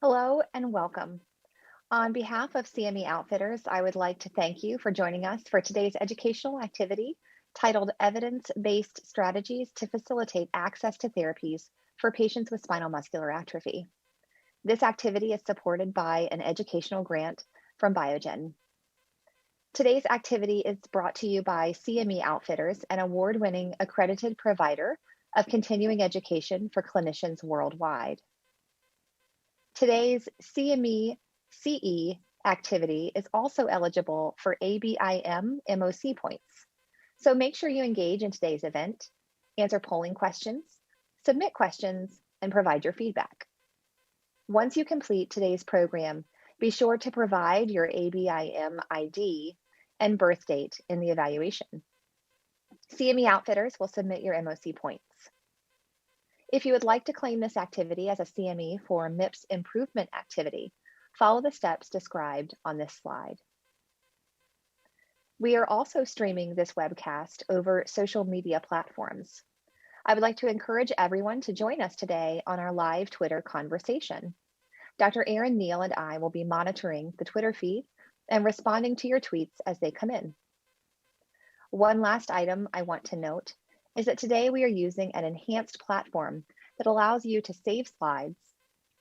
Hello and welcome. On behalf of CME Outfitters, I would like to thank you for joining us for today's educational activity titled Evidence-Based Strategies to Facilitate Access to Therapies for Patients with Spinal Muscular Atrophy. This activity is supported by an educational grant from Biogen. Today's activity is brought to you by CME Outfitters, an award-winning accredited provider of continuing education for clinicians worldwide. Today's CME CE activity is also eligible for ABIM MOC points. So make sure you engage in today's event, answer polling questions, submit questions, and provide your feedback. Once you complete today's program, be sure to provide your ABIM ID and birth date in the evaluation. CME Outfitters will submit your MOC points. If you would like to claim this activity as a CME for MIPS improvement activity, follow the steps described on this slide. We are also streaming this webcast over social media platforms. I would like to encourage everyone to join us today on our live Twitter conversation. Dr. Erin Neal and I will be monitoring the Twitter feed and responding to your tweets as they come in. One last item I want to note is that today we are using an enhanced platform that allows you to save slides,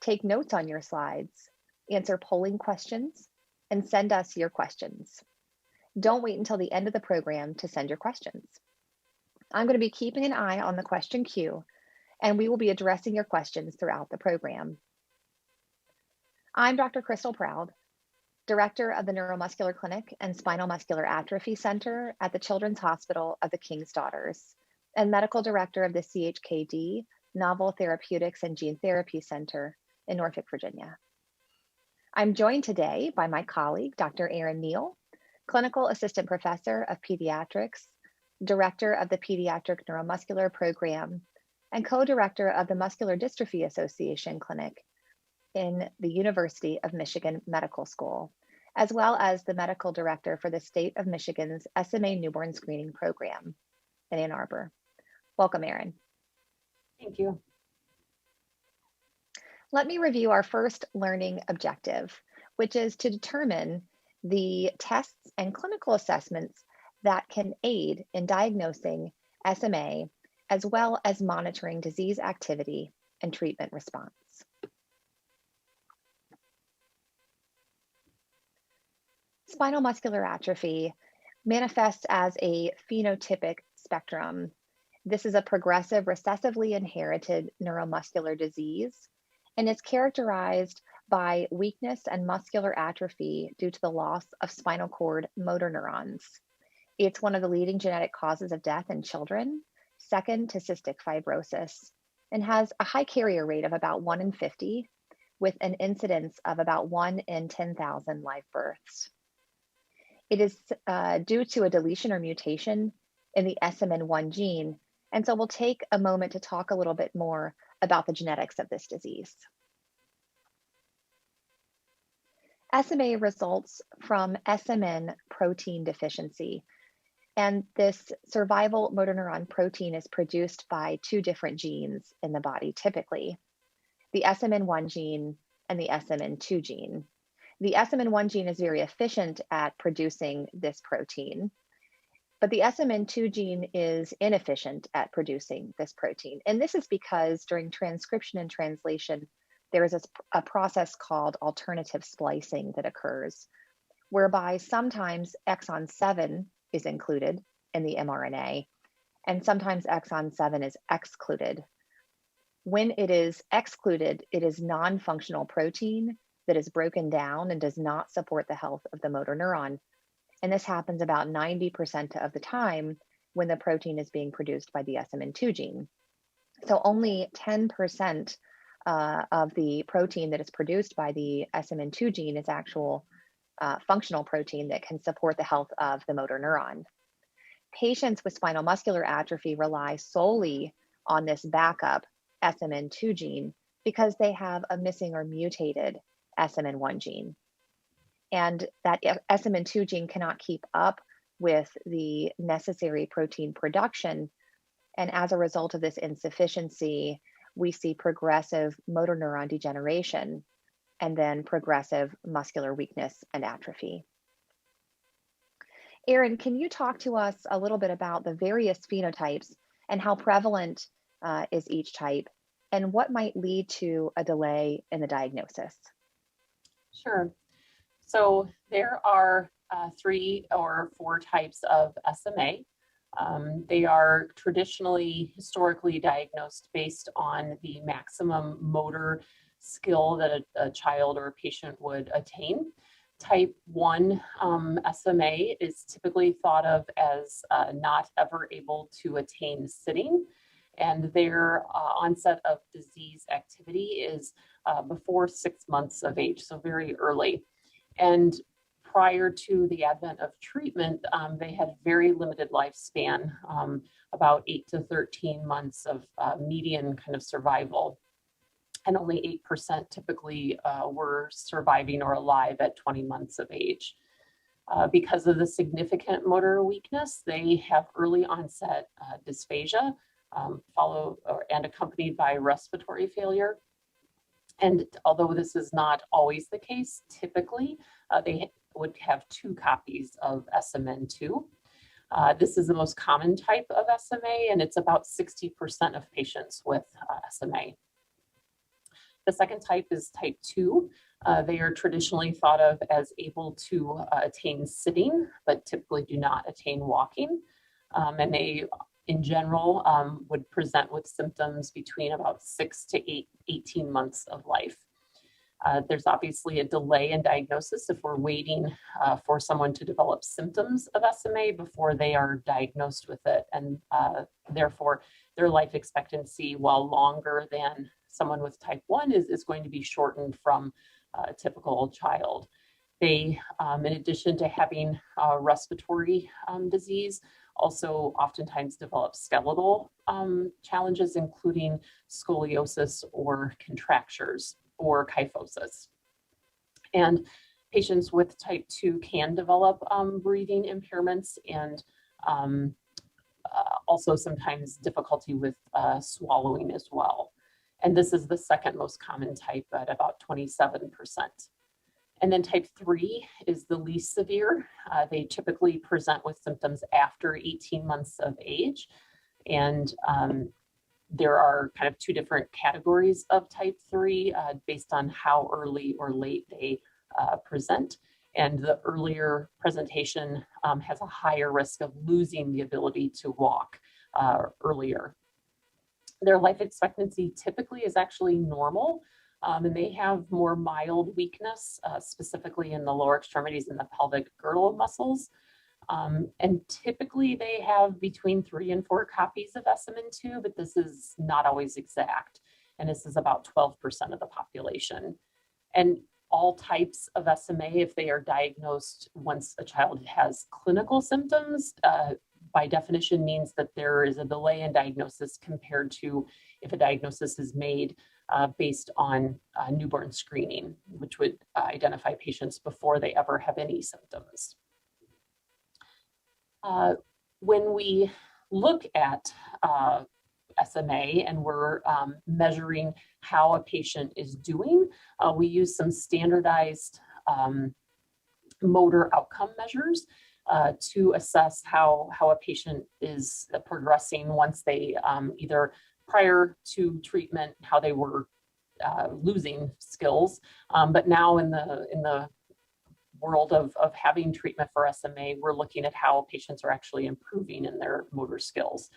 take notes on your slides, answer polling questions, and send us your questions. Don't wait until the end of the program to send your questions. I'm going to be keeping an eye on the question queue, and we will be addressing your questions throughout the program. I'm Dr. Crystal Proud, Director of the Neuromuscular Clinic and Spinal Muscular Atrophy Center at the Children's Hospital of the King's Daughters, and Medical Director of the CHKD Novel Therapeutics and Gene Therapy Center in Norfolk, Virginia. I'm joined today by my colleague, Dr. Erin Neal, Clinical Assistant Professor of Pediatrics, Director of the Pediatric Neuromuscular Program, and Co-Director of the Muscular Dystrophy Association Clinic in the University of Michigan Medical School, as well as the Medical Director for the State of Michigan's SMA Newborn Screening Program in Ann Arbor. Welcome, Erin. Thank you. Let me review our first learning objective, which is to determine the tests and clinical assessments that can aid in diagnosing SMA, as well as monitoring disease activity and treatment response. Spinal muscular atrophy manifests as a phenotypic spectrum. This is a progressive, recessively inherited neuromuscular disease, and it's characterized by weakness and muscular atrophy due to the loss of spinal cord motor neurons. It's one of the leading genetic causes of death in children, second to cystic fibrosis, and has a high carrier rate of about 1 in 50, with an incidence of about 1 in 10,000 live births. It is due to a deletion or mutation in the SMN1 gene, and so we'll take a moment to talk a little bit more about the genetics of this disease. SMA results from SMN protein deficiency, and this survival motor neuron protein is produced by two different genes in the body typically, the SMN1 gene and the SMN2 gene. The SMN1 gene is very efficient at producing this protein, but the SMN2 gene is inefficient at producing this protein. And this is because during transcription and translation, there is a process called alternative splicing that occurs, whereby sometimes exon 7 is included in the mRNA, and sometimes exon 7 is excluded. When it is excluded, it is non-functional protein that is broken down and does not support the health of the motor neuron. And this happens about 90% of the time when the protein is being produced by the SMN2 gene. So only 10% of the protein that is produced by the SMN2 gene is actual functional protein that can support the health of the motor neuron. Patients with spinal muscular atrophy rely solely on this backup SMN2 gene because they have a missing or mutated SMN1 gene. And that SMN2 gene cannot keep up with the necessary protein production. And as a result of this insufficiency, we see progressive motor neuron degeneration and then progressive muscular weakness and atrophy. Erin, can you talk to us a little bit about the various phenotypes and how prevalent is each type, and what might lead to a delay in the diagnosis? Sure. So there are 3 or 4 types of SMA. They are traditionally, historically diagnosed based on the maximum motor skill that a child or a patient would attain. Type 1 SMA is typically thought of as not ever able to attain sitting, and their onset of disease activity is before 6 months of age, so very early. And prior to the advent of treatment, they had very limited lifespan, about 8 to 13 months of median kind of survival. And only 8% typically were surviving or alive at 20 months of age. Because of the significant motor weakness, they have early onset dysphagia, and accompanied by respiratory failure. And although this is not always the case, typically they would have 2 copies of SMN2. This is the most common type of SMA, and it's about 60% of patients with SMA. The second type is type 2. They are traditionally thought of as able to attain sitting, but typically do not attain walking. And they, in general, would present with symptoms between about 6 to 18 months of life. There's obviously a delay in diagnosis if we're waiting for someone to develop symptoms of SMA before they are diagnosed with it. And therefore, their life expectancy, while longer than someone with type 1, is going to be shortened from a typical child. They, in addition to having respiratory disease, also oftentimes develop skeletal challenges, including scoliosis or contractures or kyphosis. And patients with type 2 can develop breathing impairments and also sometimes difficulty with swallowing as well. And this is the second most common type at about 27%. And then type 3 is the least severe. They typically present with symptoms after 18 months of age. And there are kind of 2 different categories of type 3 based on how early or late they present. And the earlier presentation has a higher risk of losing the ability to walk earlier. Their life expectancy typically is actually normal, and they have more mild weakness, specifically in the lower extremities and the pelvic girdle muscles. And typically they have between 3 and 4 copies of SMN2, but this is not always exact. And this is about 12% of the population. And all types of SMA, if they are diagnosed once a child has clinical symptoms, by definition means that there is a delay in diagnosis compared to if a diagnosis is made based on newborn screening, which would identify patients before they ever have any symptoms. When we look at SMA and we're measuring how a patient is doing, we use some standardized motor outcome measures to assess how a patient is progressing once they either prior to treatment, how they were losing skills, but now in the world of having treatment for SMA, we're looking at how patients are actually improving in their motor skills.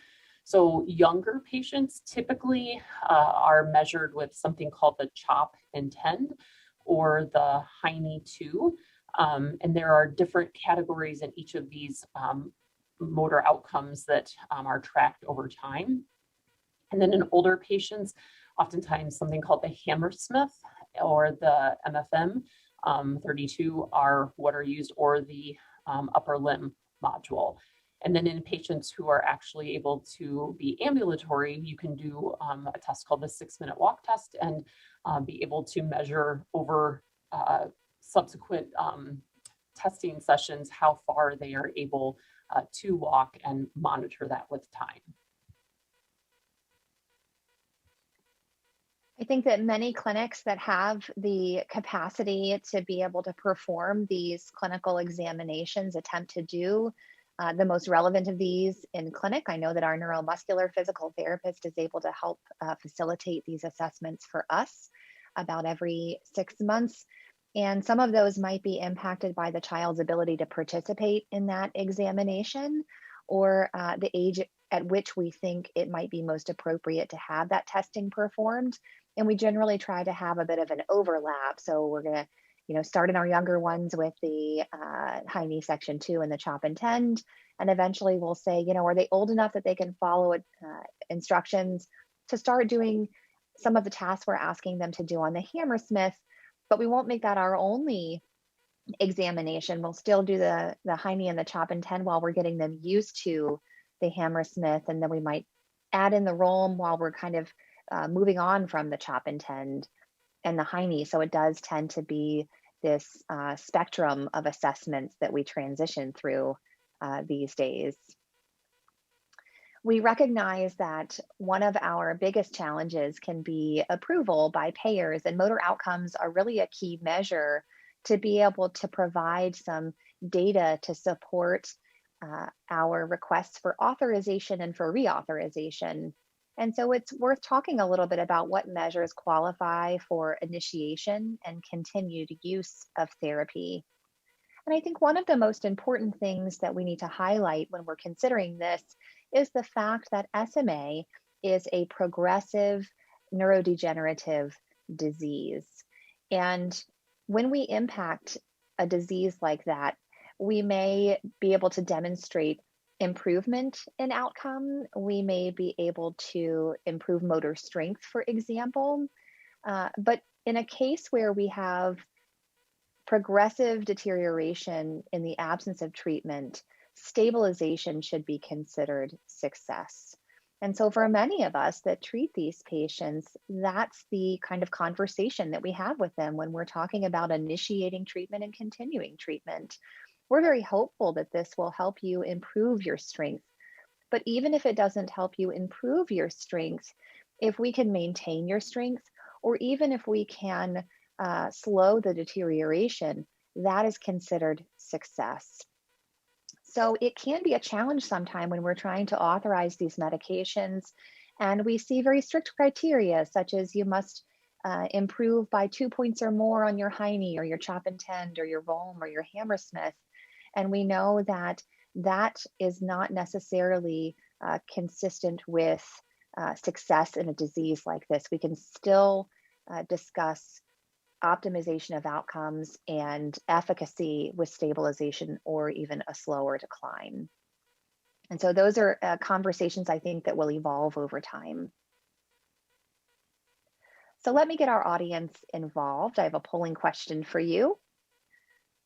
So younger patients typically are measured with something called the CHOP and TEND, or the Heine 2. And there are different categories in each of these motor outcomes that are tracked over time. And then in older patients, oftentimes something called the Hammersmith or the MFM 32 are what are used, or the upper limb module. And then in patients who are actually able to be ambulatory, you can do a test called the 6-minute walk test and be able to measure over subsequent testing sessions how far they are able to walk and monitor that with time. I think that many clinics that have the capacity to be able to perform these clinical examinations attempt to do the most relevant of these in clinic. I know that our neuromuscular physical therapist is able to help facilitate these assessments for us about every 6 months. And some of those might be impacted by the child's ability to participate in that examination or the age at which we think it might be most appropriate to have that testing performed. And we generally try to have a bit of an overlap. So we're going to, start in our younger ones with the high knee section 2 and the chop and tend. And eventually we'll say, are they old enough that they can follow instructions to start doing some of the tasks we're asking them to do on the Hammersmith, but we won't make that our only examination. We'll still do the high knee and the chop and tend while we're getting them used to the Hammersmith. And then we might add in the Roam while we're kind of moving on from the chop and tend and the high knee. So it does tend to be this spectrum of assessments that we transition through these days. We recognize that one of our biggest challenges can be approval by payers, and motor outcomes are really a key measure to be able to provide some data to support our requests for authorization and for reauthorization. And so it's worth talking a little bit about what measures qualify for initiation and continued use of therapy. And I think one of the most important things that we need to highlight when we're considering this is the fact that SMA is a progressive neurodegenerative disease. And when we impact a disease like that, we may be able to demonstrate improvement in outcome. We may be able to improve motor strength, for example. But in a case where we have progressive deterioration in the absence of treatment, stabilization should be considered success. And so for many of us that treat these patients, that's the kind of conversation that we have with them when we're talking about initiating treatment and continuing treatment. We're very hopeful that this will help you improve your strength. But even if it doesn't help you improve your strength, if we can maintain your strength, or even if we can slow the deterioration, that is considered success. So it can be a challenge sometime when we're trying to authorize these medications, and we see very strict criteria, such as you must improve by 2 points or more on your high knee or your chop and tend or your Roam or your Hammersmith. And we know that that is not necessarily consistent with success in a disease like this. We can still discuss optimization of outcomes and efficacy with stabilization or even a slower decline. And so those are conversations I think that will evolve over time. So let me get our audience involved. I have a polling question for you.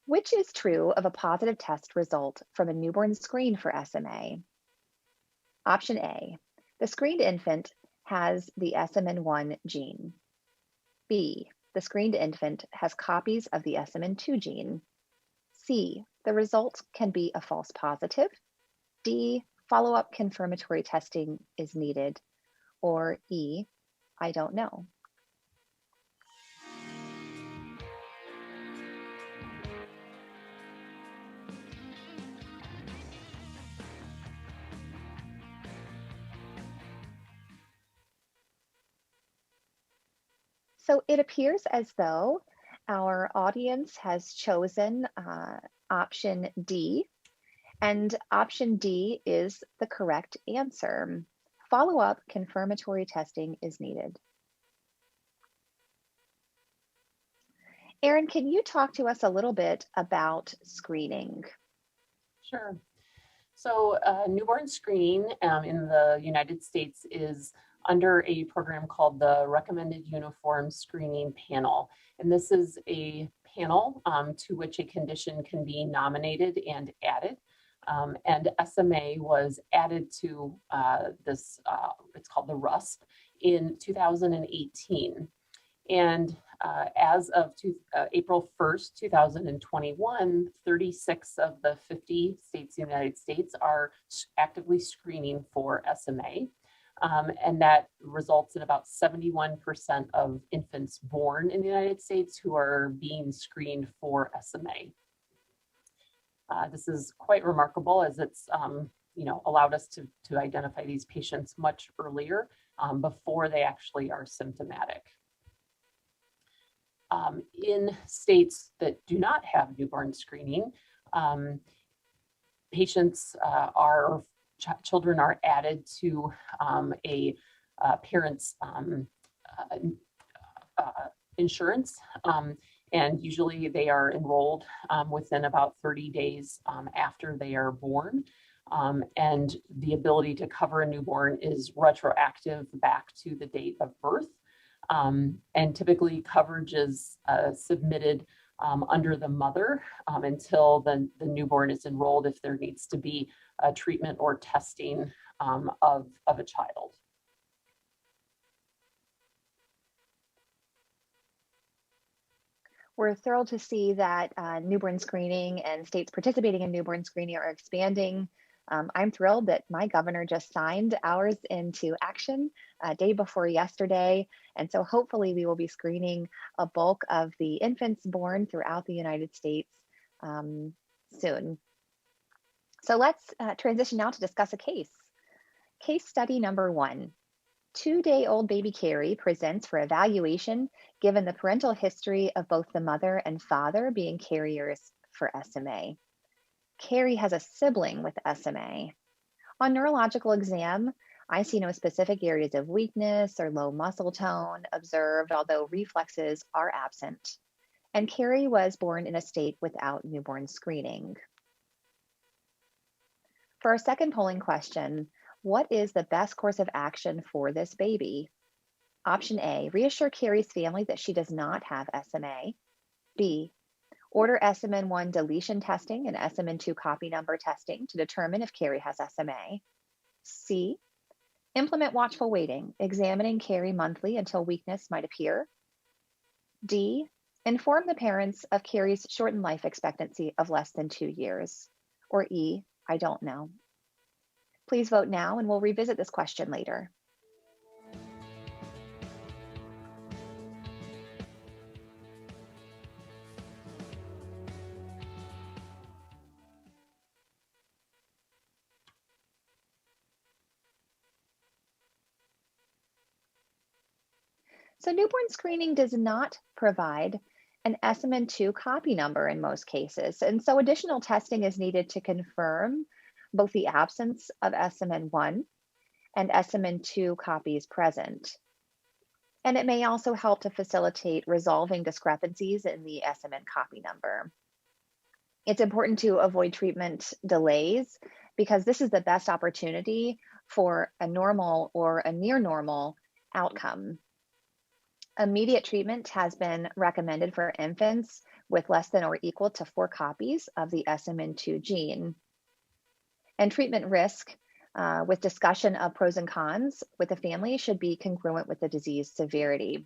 Which is true of a positive test result from a newborn screen for SMA? Option A, the screened infant has the SMN1 gene. B, the screened infant has copies of the SMN2 gene. C, the result can be a false positive. D, follow-up confirmatory testing is needed. Or E, I don't know. So it appears as though our audience has chosen option D, and option D is the correct answer. Follow-up confirmatory testing is needed. Erin, can you talk to us a little bit about screening? Sure. So newborn screening in the United States is under a program called the Recommended Uniform Screening Panel. And this is a panel to which a condition can be nominated and added. And SMA was added to this, it's called the RUSP, in 2018. And as of April 1st, 2021, 36 of the 50 states in the United States are actively screening for SMA. And that results in about 71% of infants born in the United States who are being screened for SMA. This is quite remarkable, as it's allowed us to identify these patients much earlier, before they actually are symptomatic. In states that do not have newborn screening, children are added to a parent's insurance, and usually they are enrolled within about 30 days after they are born. And the ability to cover a newborn is retroactive back to the date of birth. And typically coverage is submitted under the mother until the newborn is enrolled, if there needs to be a treatment or testing of a child. We're thrilled to see that newborn screening and states participating in newborn screening are expanding. I'm thrilled that my governor just signed ours into action day before yesterday. And so hopefully we will be screening a bulk of the infants born throughout the United States soon. So let's transition now to discuss a case. Case study number 1. 2-day-old baby Carrie presents for evaluation given the parental history of both the mother and father being carriers for SMA. Carrie has a sibling with SMA. On neurological exam, I see no specific areas of weakness or low muscle tone observed, although reflexes are absent. And Carrie was born in a state without newborn screening. For our second polling question, what is the best course of action for this baby? Option A, reassure Carrie's family that she does not have SMA. B, order SMN1 deletion testing and SMN2 copy number testing to determine if Carrie has SMA. C, implement watchful waiting, examining Carrie monthly until weakness might appear. D, inform the parents of Carrie's shortened life expectancy of less than 2 years. Or E, I don't know. Please vote now and we'll revisit this question later. So newborn screening does not provide an SMN2 copy number in most cases. And so additional testing is needed to confirm both the absence of SMN1 and SMN2 copies present. And it may also help to facilitate resolving discrepancies in the SMN copy number. It's important to avoid treatment delays because this is the best opportunity for a normal or a near normal outcome. Immediate treatment has been recommended for infants with less than or equal to 4 copies of the SMN2 gene. And treatment risk with discussion of pros and cons with the family should be congruent with the disease severity.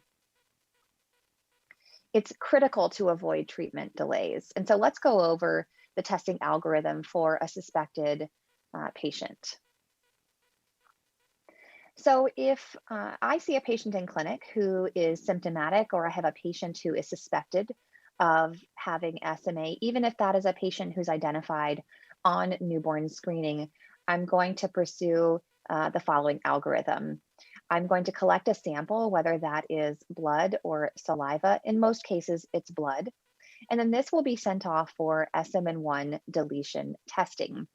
It's critical to avoid treatment delays. And so let's go over the testing algorithm for a suspected patient. So if I see a patient in clinic who is symptomatic, or I have a patient who is suspected of having SMA, even if that is a patient who's identified on newborn screening, I'm going to pursue the following algorithm. I'm going to collect a sample, whether that is blood or saliva. In most cases, it's blood. And then this will be sent off for SMN1 deletion testing.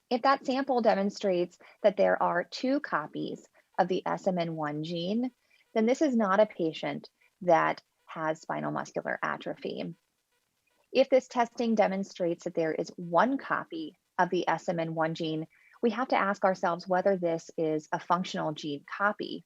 If that sample demonstrates that there are 2 copies of the SMN1 gene, then this is not a patient that has spinal muscular atrophy. If this testing demonstrates that there is 1 copy of the SMN1 gene, we have to ask ourselves whether this is a functional gene copy.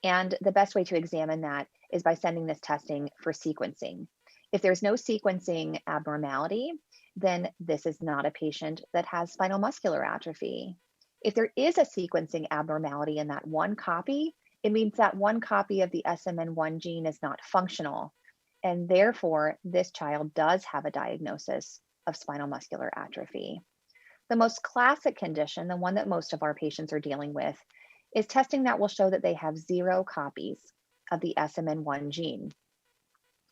And the best way to examine that is by sending this testing for sequencing. If there's no sequencing abnormality, then this is not a patient that has spinal muscular atrophy. If there is a sequencing abnormality in that 1 copy, it means that 1 copy of the SMN1 gene is not functional. And therefore, this child does have a diagnosis of spinal muscular atrophy. The most classic condition, the one that most of our patients are dealing with, is testing that will show that they have 0 copies of the SMN1 gene.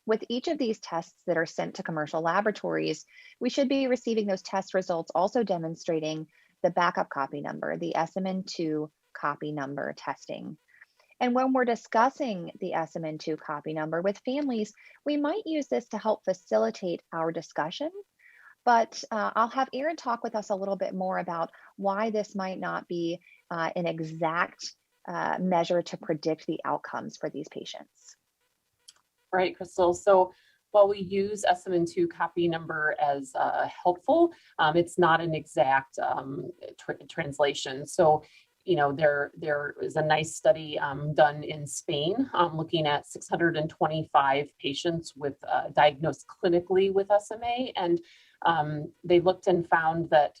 With each of these tests that are sent to commercial laboratories, we should be receiving those test results also demonstrating the backup copy number, the SMN2 copy number testing. And when we're discussing the SMN2 copy number with families, we might use this to help facilitate our discussion. But I'll have Erin talk with us a little bit more about why this might not be an exact measure to predict the outcomes for these patients. Right, Crystal. So while we use SMN2 copy number as helpful, it's not an exact translation. So, there is a nice study done in Spain looking at 625 patients with diagnosed clinically with SMA, and they looked and found that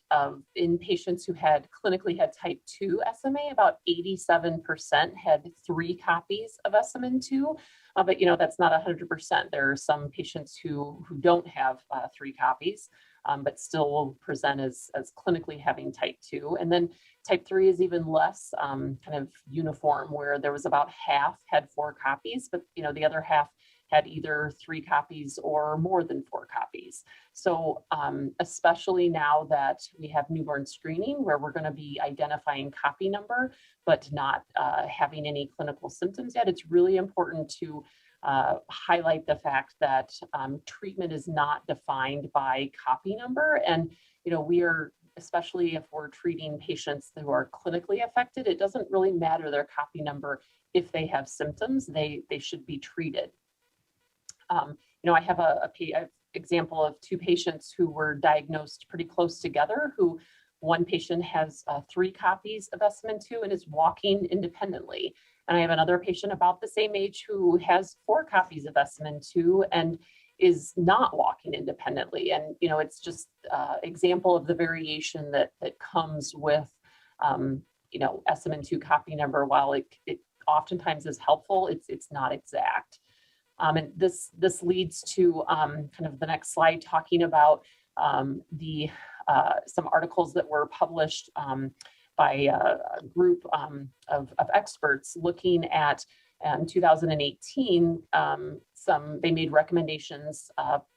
in patients who had clinically had type 2 SMA, about 87% had 3 copies of SMN2. But that's not 100%. There are some patients who don't have 3 copies, but still will present as clinically having type 2. And then type 3 is even less kind of uniform, where there was about half had 4 copies, but the other half had either 3 copies or more than 4 copies. So especially now that we have newborn screening, where we're going to be identifying copy number, but not having any clinical symptoms yet, it's really important to highlight the fact that treatment is not defined by copy number. And, we are, especially if we're treating patients who are clinically affected, it doesn't really matter their copy number. If they have symptoms, they should be treated. I have a example of 2 patients who were diagnosed pretty close together, who one patient has 3 copies of SMN2 and is walking independently. And I have another patient about the same age who has 4 copies of SMN2 and is not walking independently. And, it's just an example of the variation that comes with, SMN2 copy number. While it oftentimes is helpful, it's not exact. And this leads to kind of the next slide, talking about some articles that were published by a group of experts looking at 2018. They made recommendations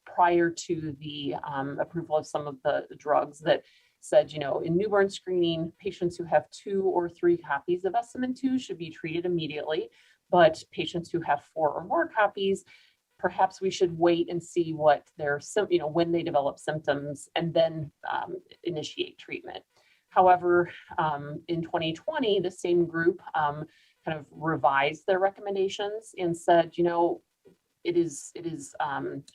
prior to the approval of some of the drugs that said, in newborn screening, patients who have 2 or 3 copies of SMN2 should be treated immediately. But patients who have 4 or more copies, perhaps we should wait and see what when they develop symptoms, and then initiate treatment. However, in 2020, the same group kind of revised their recommendations and said, it is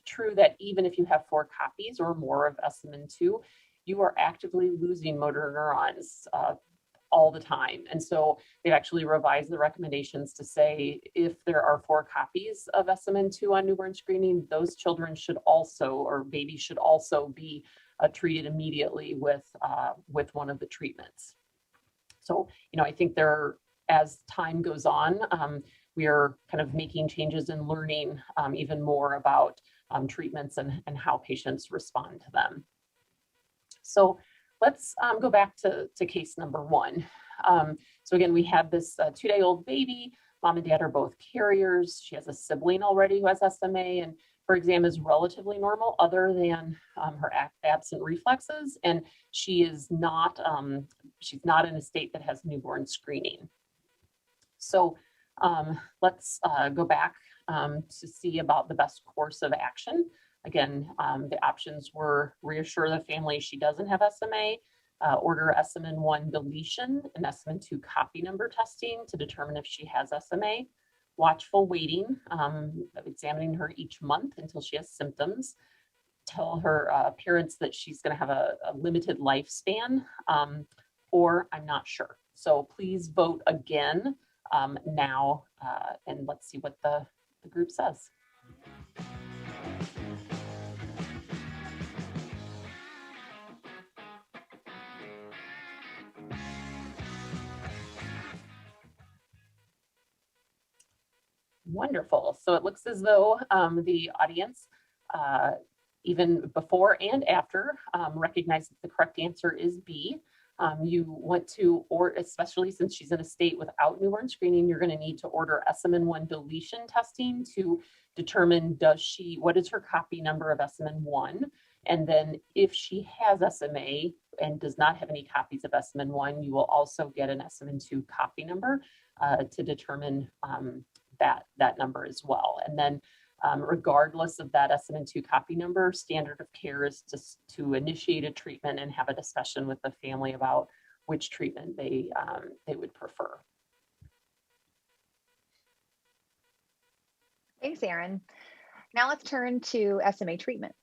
true that even if you have 4 copies or more of SMN2, you are actively losing motor neurons all the time. And so they've actually revised the recommendations to say, if there are 4 copies of SMN2 on newborn screening, those children should also, or babies should also be treated immediately with one of the treatments. So, I think as time goes on, we are kind of making changes and learning even more about treatments and how patients respond to them. So let's go back to case number 1. So again, we have this 2-day-old baby. Mom and dad are both carriers. She has a sibling already who has SMA, and her exam is relatively normal other than her absent reflexes, and she's not in a state that has newborn screening. So let's go back to see about the best course of action. Again, the options were reassure the family she doesn't have SMA, order SMN1 deletion and SMN2 copy number testing to determine if she has SMA, watchful waiting, examining her each month until she has symptoms, tell her parents that she's going to have a limited lifespan, or I'm not sure. So please vote again now, and let's see what the group says. Wonderful. So it looks as though the audience, even before and after, recognize that the correct answer is B. You want to, or especially since she's in a state without newborn screening, you're going to need to order SMN1 deletion testing to determine what is her copy number of SMN1. And then if she has SMA and does not have any copies of SMN1, you will also get an SMN2 copy number to determine that number as well. And then regardless of that SMN2 copy number, standard of care is to initiate a treatment and have a discussion with the family about which treatment they would prefer. Thanks, Erin. Now let's turn to SMA treatments.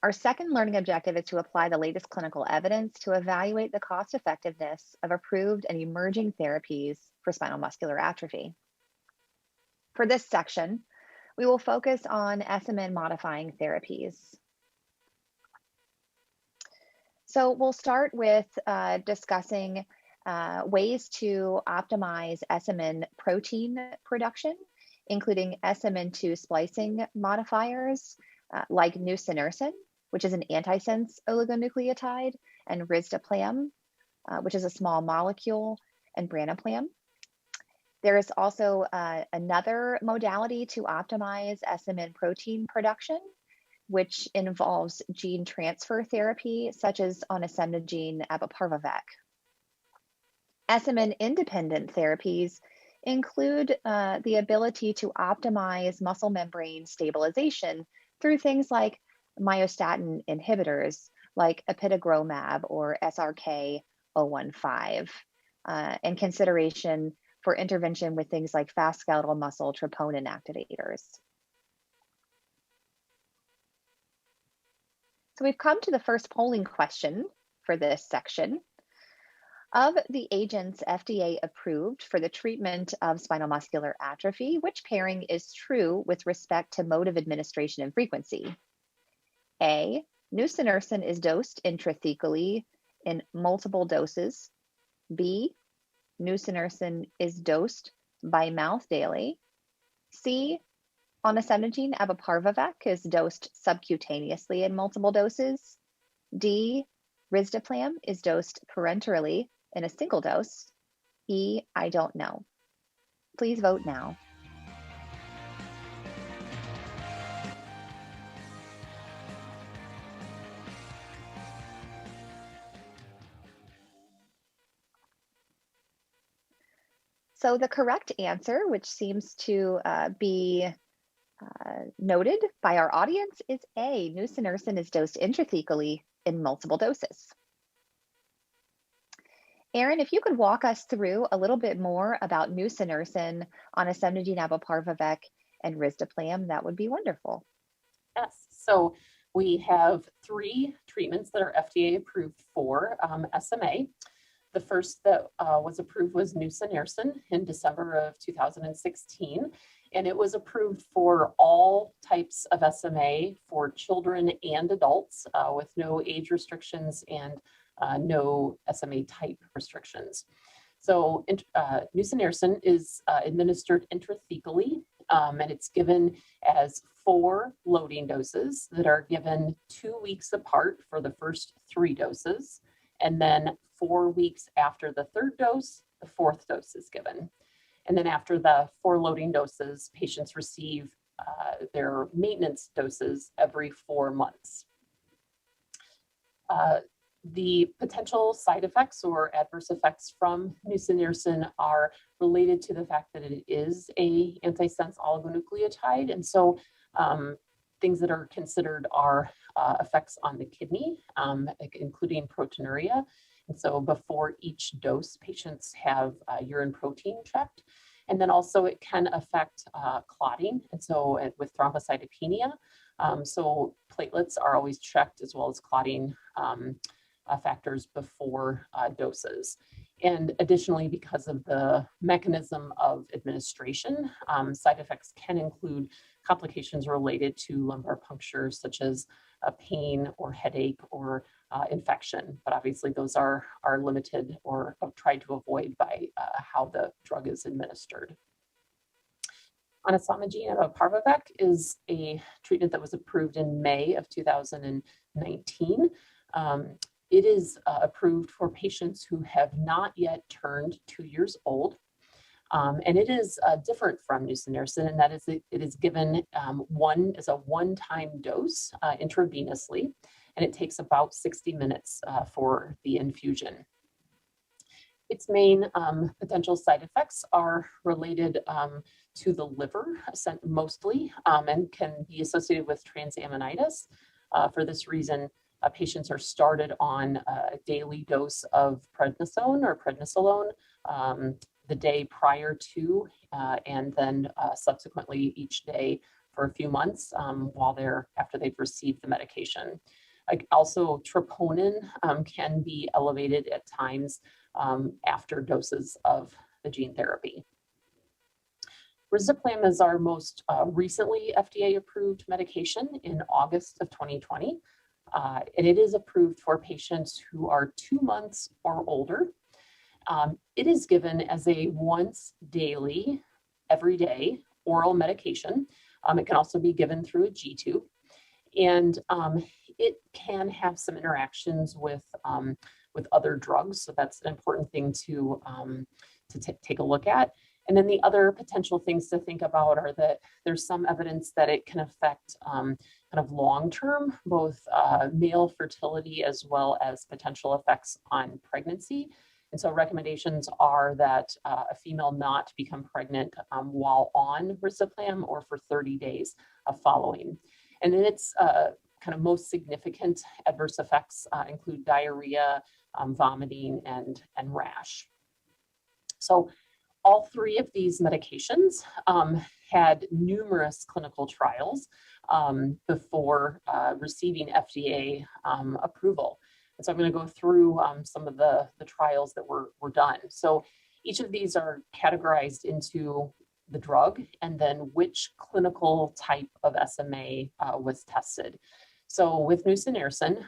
Our second learning objective is to apply the latest clinical evidence to evaluate the cost effectiveness of approved and emerging therapies for spinal muscular atrophy. For this section, we will focus on SMN modifying therapies. So we'll start with discussing ways to optimize SMN protein production, including SMN2 splicing modifiers like nusinersen, which is an antisense oligonucleotide, and risdiplam, which is a small molecule, and branaplam. There is also another modality to optimize SMN protein production, which involves gene transfer therapy, such as on onasemnogene abeparvovec. SMN-independent therapies include the ability to optimize muscle membrane stabilization through things like myostatin inhibitors, like apitegromab or SRK-015, and consideration for intervention with things like fast skeletal muscle troponin activators. So we've come to the first polling question for this section. Of the agents FDA approved for the treatment of spinal muscular atrophy, which pairing is true with respect to mode of administration and frequency? A, nusinersen is dosed intrathecally in multiple doses. B, nusinersen is dosed by mouth daily. C, onasemnogene abeparvovec is dosed subcutaneously in multiple doses. D, risdiplam is dosed parenterally in a single dose. E, I don't know. Please vote now. So the correct answer, which seems to be noted by our audience, is A, nusinersen is dosed intrathecally in multiple doses. Erin, if you could walk us through a little bit more about nusinersen, onasemnogene abeparvovec, and risdiplam, that would be wonderful. Yes, so we have 3 treatments that are FDA approved for SMA. The first that was approved was nusinersen in December of 2016, and it was approved for all types of SMA for children and adults with no age restrictions and no SMA type restrictions. So nusinersen is administered intrathecally, and it's given as 4 loading doses that are given 2 weeks apart for the first 3 doses. And then 4 weeks after the 3rd dose, the 4th dose is given. And then after the 4 loading doses, patients receive their maintenance doses every 4 months. The potential side effects or adverse effects from nusinersen are related to the fact that it is an antisense oligonucleotide. And so things that are considered are effects on the kidney, including proteinuria. And so before each dose, patients have urine protein checked. And then also it can affect clotting. And so with thrombocytopenia, so platelets are always checked as well as clotting factors before doses. And additionally, because of the mechanism of administration, side effects can include complications related to lumbar puncture, such as pain or headache or infection. But obviously those are limited or tried to avoid by how the drug is administered. Onasemnogene abeparvovec is a treatment that was approved in May of 2019. It is approved for patients who have not yet turned 2 years old. And it is different from nusinersen in that it is given as a one-time dose intravenously, and it takes about 60 minutes for the infusion. Its main potential side effects are related to the liver mostly, and can be associated with transaminitis. For this reason, patients are started on a daily dose of prednisone or prednisolone the day prior to, and then subsequently each day for a few months after they've received the medication. Also, troponin can be elevated at times after doses of the gene therapy. Risdiplam is our most recently FDA-approved medication in August of 2020, and it is approved for patients who are 2 months or older. It is given as a once daily, everyday oral medication. It can also be given through a G-tube, and it can have some interactions with other drugs. So that's an important thing to take a look at. And then the other potential things to think about are that there's some evidence that it can affect kind of long-term, both male fertility as well as potential effects on pregnancy. And so recommendations are that a female not become pregnant while on risdiplam or for 30 days following. And then its kind of most significant adverse effects include diarrhea, vomiting, and rash. So all three of these medications had numerous clinical trials before receiving FDA approval. And so I'm going to go through some of the trials that were done. So each of these are categorized into the drug and then which clinical type of SMA was tested. So with nusinersen,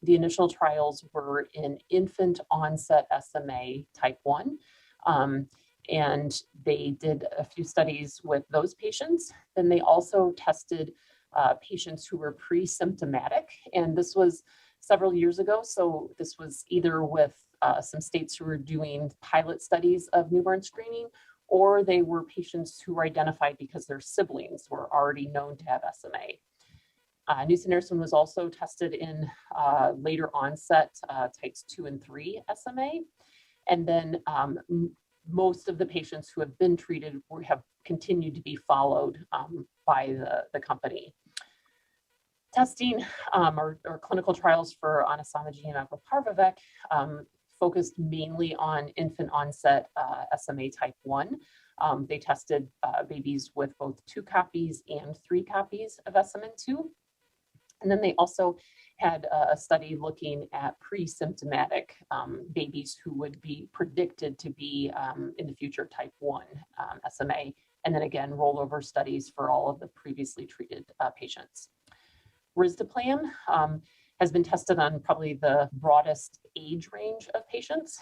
the initial trials were in infant onset SMA type 1. And they did a few studies with those patients. Then they also tested patients who were pre-symptomatic. And this was several years ago. So this was either with some states who were doing pilot studies of newborn screening, or they were patients who were identified because their siblings were already known to have SMA. Nusinersen was also tested in later onset types 2 and 3 SMA. And then most of the patients who have been treated have continued to be followed by the company. Testing or clinical trials for anasamagene apaparvovec focused mainly on infant onset SMA type 1. They tested babies with both 2 copies and 3 copies of SMN2. And then they also had a study looking at pre-symptomatic babies who would be predicted to be in the future type 1 SMA. And then again, rollover studies for all of the previously treated patients. Risdiplam has been tested on probably the broadest age range of patients,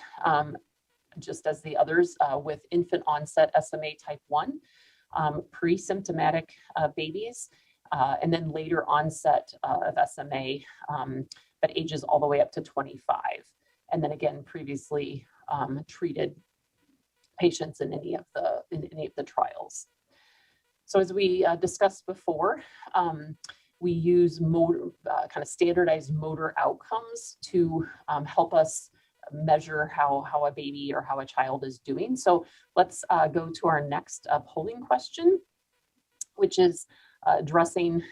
just as the others with infant onset SMA type 1, pre-symptomatic babies, and then later onset of SMA, but ages all the way up to 25. And then again, previously treated patients in any of the trials. So as we discussed before, we use kind of standardized motor outcomes to help us measure how a baby or how a child is doing. So let's go to our next polling question, which is addressing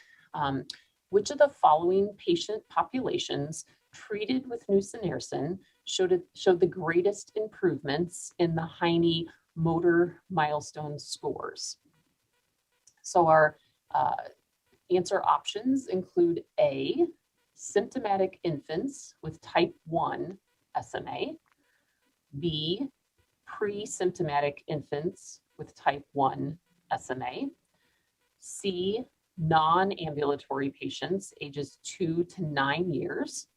which of the following patient populations treated with nusinersen showed the greatest improvements in the Heine motor milestone scores. So our answer options include A, symptomatic infants with type 1 SMA, B, pre-symptomatic infants with type 1 SMA, C, non-ambulatory patients ages 2 to 9 years,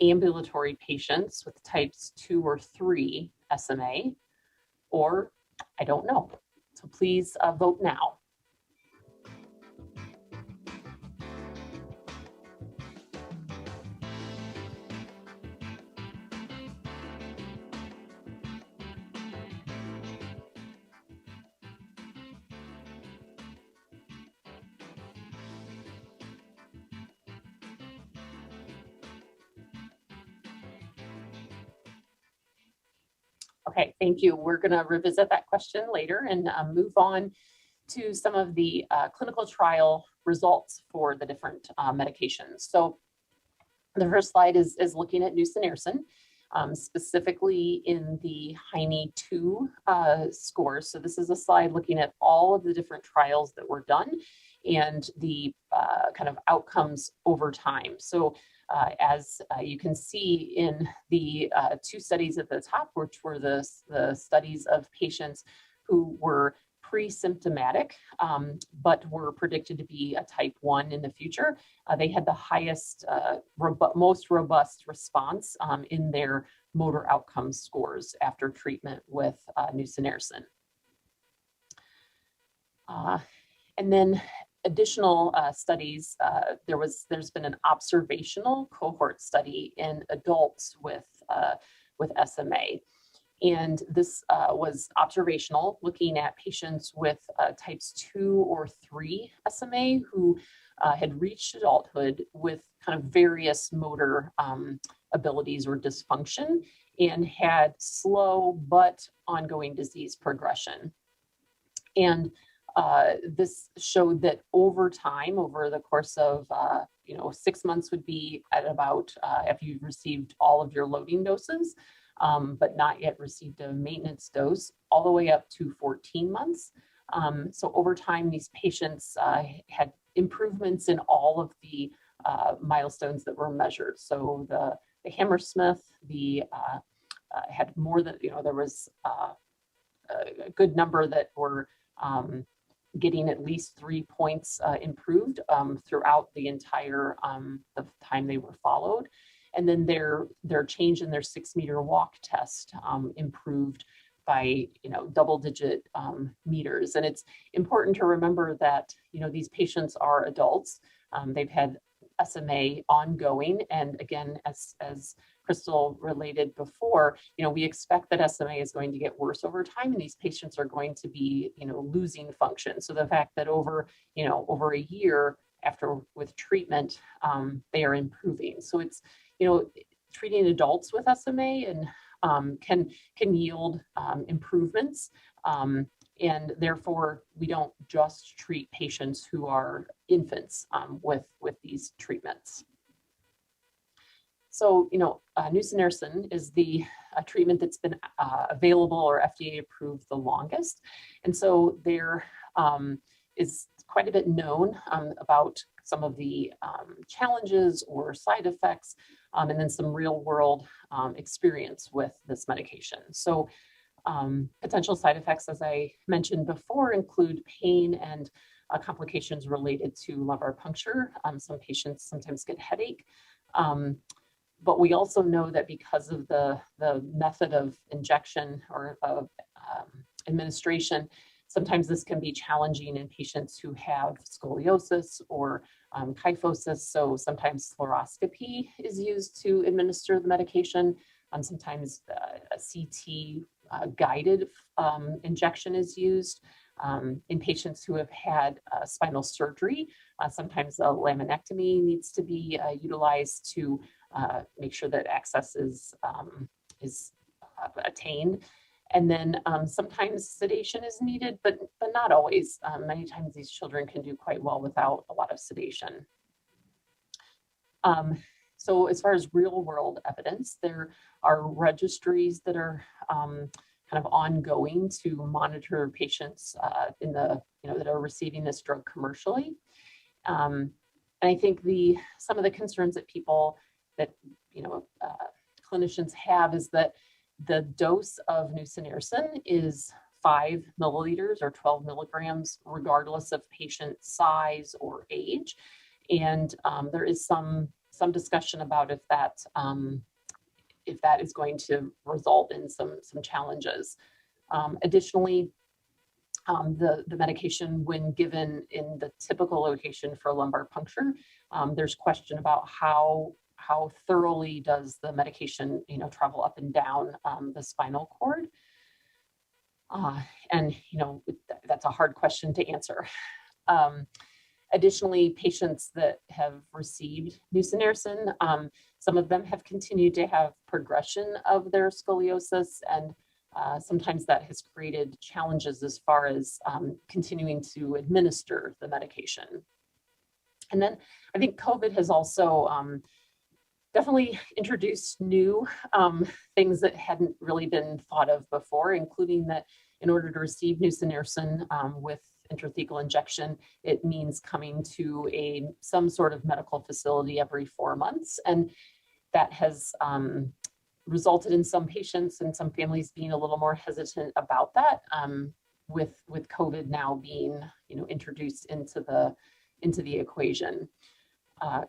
ambulatory patients with types 2 or 3 SMA, or I don't know. So please vote now. Okay, thank you. We're going to revisit that question later and move on to some of the clinical trial results for the different medications. So the first slide is looking at nusinersen, specifically in the Heine 2 scores. So this is a slide looking at all of the different trials that were done and the kind of outcomes over time. So as you can see in the two studies at the top, which were the studies of patients who were pre-symptomatic, but were predicted to be a type 1 in the future. They had the highest, most robust response in their motor outcome scores after treatment with nusinersen. And then additional studies, there's been an observational cohort study in adults with SMA. And this was observational, looking at patients with types 2 or 3 SMA who had reached adulthood with kind of various motor abilities or dysfunction and had slow but ongoing disease progression. And this showed that over time, over the course of 6 months would be at about, if you've received all of your loading doses, but not yet received a maintenance dose, all the way up to 14 months. So over time, these patients had improvements in all of the milestones that were measured. So the Hammersmith, had more than, there was a good number that were getting at least 3 points improved throughout the entire the time they were followed. And then their change in their 6-meter walk test improved by double-digit meters. And it's important to remember that these patients are adults. They've had SMA ongoing, and again, as Crystal related before, we expect that SMA is going to get worse over time, and these patients are going to be losing function. So the fact that over a year after with treatment, they are improving. So it's treating adults with SMA and can yield improvements, and therefore we don't just treat patients who are infants with these treatments. So nusinersen is the treatment that's been available or FDA approved the longest, and so there is quite a bit known about some of the challenges or side effects, and then some real world experience with this medication. So potential side effects, as I mentioned before, include pain and complications related to lumbar puncture. Some patients sometimes get headache. But we also know that because of the method of injection or of administration, sometimes this can be challenging in patients who have scoliosis or kyphosis. So sometimes fluoroscopy is used to administer the medication. Sometimes a CT guided injection is used. In patients who have had spinal surgery, sometimes a laminectomy needs to be utilized to make sure that access is attained. And then sometimes sedation is needed, but not always. Many times these children can do quite well without a lot of sedation. So as far as real world evidence, there are registries that are kind of ongoing to monitor patients that are receiving this drug commercially. And I think some of the concerns that clinicians have is that the dose of nusinersen is 5 milliliters or 12 milligrams, regardless of patient size or age. And there is some discussion about if that is going to result in some challenges. Additionally, the medication, when given in the typical location for lumbar puncture, there's question about how thoroughly does the medication travel up and down the spinal cord. And that's a hard question to answer. Additionally, patients that have received nusinersen, some of them have continued to have progression of their scoliosis, and sometimes that has created challenges as far as continuing to administer the medication. And then I think COVID has also definitely introduced new things that hadn't really been thought of before, including that in order to receive nusinersen with intrathecal injection, it means coming to some sort of medical facility every 4 months. And that has resulted in some patients and some families being a little more hesitant about that, with COVID now being introduced into the equation.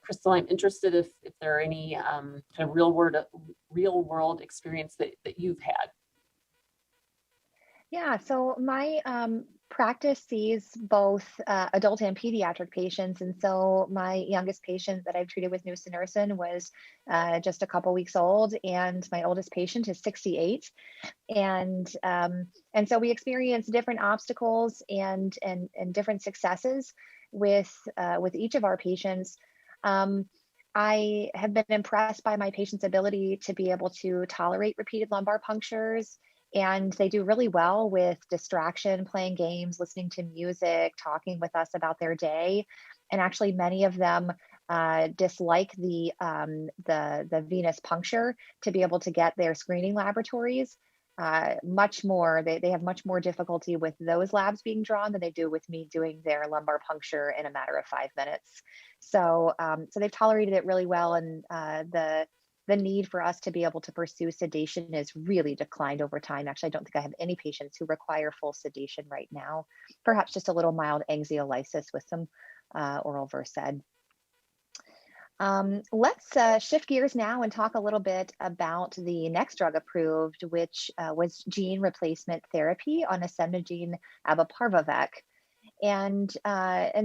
Crystal, I'm interested if there are any kind of real world experience that you've had. Yeah, so my practice sees both adult and pediatric patients. And so my youngest patient that I've treated with nusinersen was just a couple weeks old, and my oldest patient is 68. And so we experience different obstacles and different successes with each of our patients. I have been impressed by my patients' ability to be able to tolerate repeated lumbar punctures, and they do really well with distraction, playing games, listening to music, talking with us about their day. And actually, many of them dislike the venous puncture to be able to get their screening laboratories. Much more, they have much more difficulty with those labs being drawn than they do with me doing their lumbar puncture in a matter of 5 minutes. So they've tolerated it really well, and the need for us to be able to pursue sedation has really declined over time. Actually, I don't think I have any patients who require full sedation right now. Perhaps just a little mild anxiolysis with some oral Versed. Let's shift gears now and talk a little bit about the next drug approved, which was gene replacement therapy on onasemnogene abeparvovec. And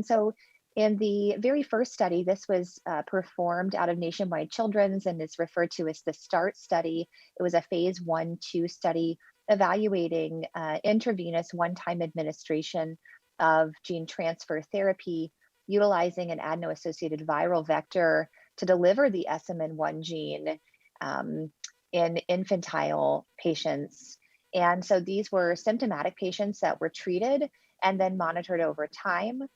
so in the very first study, this was performed out of Nationwide Children's and is referred to as the START study. It was a phase 1/2 study evaluating intravenous one-time administration of gene transfer therapy utilizing an adeno-associated viral vector to deliver the SMN1 gene in infantile patients. And so these were symptomatic patients that were treated and then monitored over time.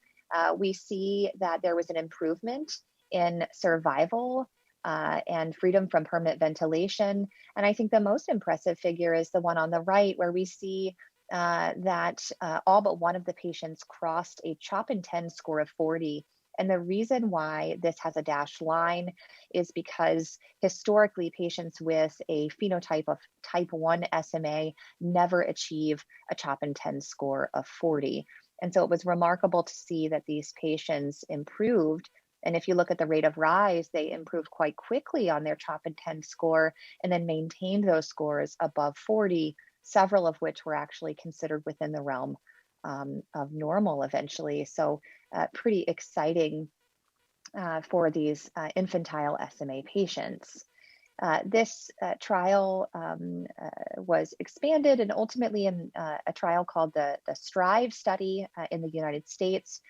We see that there was an improvement in survival and freedom from permanent ventilation. And I think the most impressive figure is the one on the right, where we see that all but one of the patients crossed a CHOP INTEND score of 40. And the reason why this has a dashed line is because historically patients with a phenotype of type 1 SMA never achieve a CHOP INTEND score of 40. And so it was remarkable to see that these patients improved. And if you look at the rate of rise, they improved quite quickly on their CHOP INTEND score and then maintained those scores above 40, several of which were actually considered within the realm of normal eventually. So pretty exciting for these infantile SMA patients. This trial was expanded and ultimately in a trial called the STRIVE study in the United States.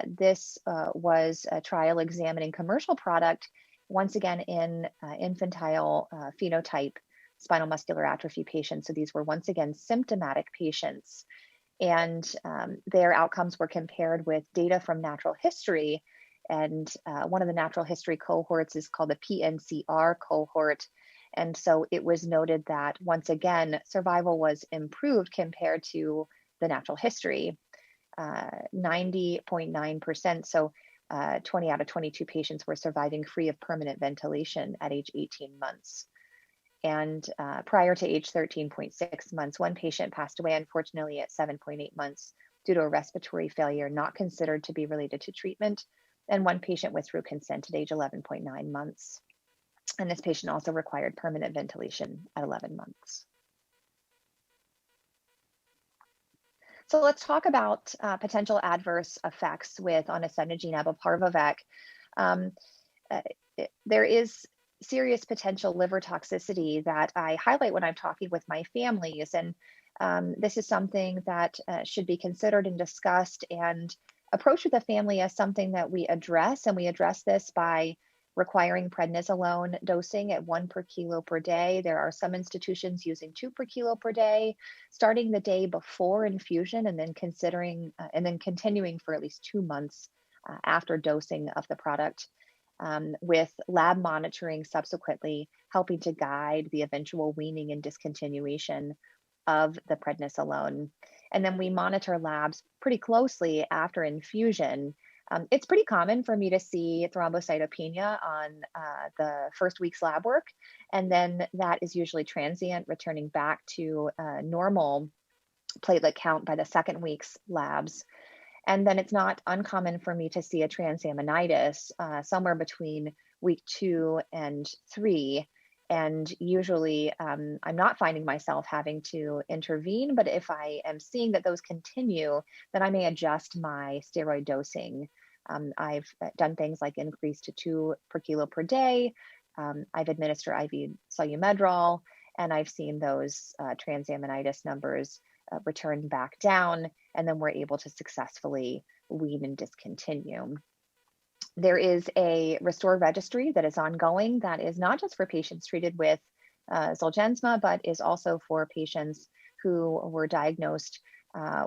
This was a trial examining commercial product, once again in infantile phenotype spinal muscular atrophy patients. So these were once again symptomatic patients, and their outcomes were compared with data from natural history. And one of the natural history cohorts is called the PNCR cohort. And so it was noted that once again, survival was improved compared to the natural history, 90.9%. So 20 out of 22 patients were surviving free of permanent ventilation at age 18 months. And prior to age 13.6 months, one patient passed away, unfortunately, at 7.8 months due to a respiratory failure not considered to be related to treatment. And one patient withdrew consent at age 11.9 months. And this patient also required permanent ventilation at 11 months. So let's talk about potential adverse effects with onasemnogene abeparvovec. There is serious potential liver toxicity that I highlight when I'm talking with my families. And this is something that should be considered and discussed and approached with the family as something that we address. And we address this by requiring prednisolone dosing at 1 per kilo per day. There are some institutions using 2 per kilo per day, starting the day before infusion and then continuing for at least 2 months after dosing of the product, with lab monitoring subsequently helping to guide the eventual weaning and discontinuation of the prednisolone. And then we monitor labs pretty closely after infusion. It's pretty common for me to see thrombocytopenia on the first week's lab work, and then that is usually transient, returning back to normal platelet count by the second week's labs. And then it's not uncommon for me to see a transaminitis somewhere between week 2 and 3. And usually I'm not finding myself having to intervene, but if I am seeing that those continue, then I may adjust my steroid dosing. I've done things like increase to 2 per kilo per day. I've administered IV solumedrol, and I've seen those transaminitis numbers return back down, and then we're able to successfully wean and discontinue. There is a Restore registry that is ongoing that is not just for patients treated with Zolgensma, but is also for patients who were diagnosed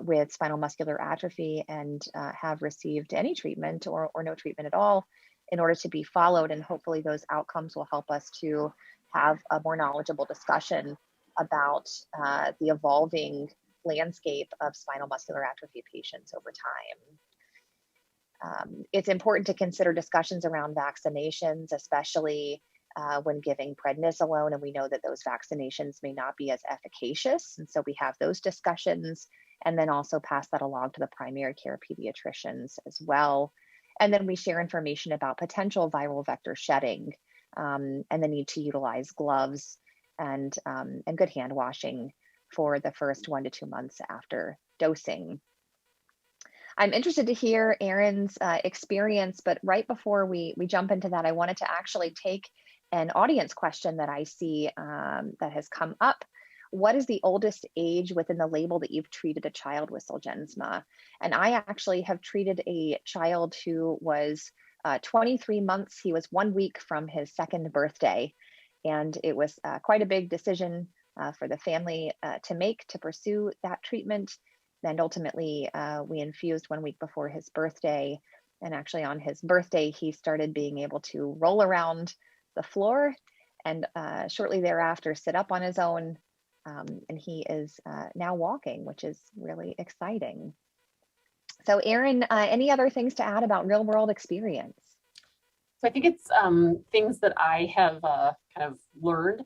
with spinal muscular atrophy and have received any treatment or no treatment at all, in order to be followed. And hopefully those outcomes will help us to have a more knowledgeable discussion about the evolving landscape of spinal muscular atrophy patients over time. It's important to consider discussions around vaccinations, especially when giving prednisolone, and we know that those vaccinations may not be as efficacious. And so we have those discussions, and then also pass that along to the primary care pediatricians as well. And then we share information about potential viral vector shedding, and the need to utilize gloves and good hand washing for the first 1 to 2 months after dosing. I'm interested to hear Erin's experience, but right before we jump into that, I wanted to actually take an audience question that I see that has come up. What is the oldest age within the label that you've treated a child with Zolgensma? And I actually have treated a child who was 23 months. He was 1 week from his second birthday. And it was quite a big decision for the family to make to pursue that treatment. And ultimately, we infused 1 week before his birthday. And actually on his birthday, he started being able to roll around the floor and shortly thereafter sit up on his own. And he is now walking, which is really exciting. So Erin, any other things to add about real world experience? So I think it's things that I have kind of learned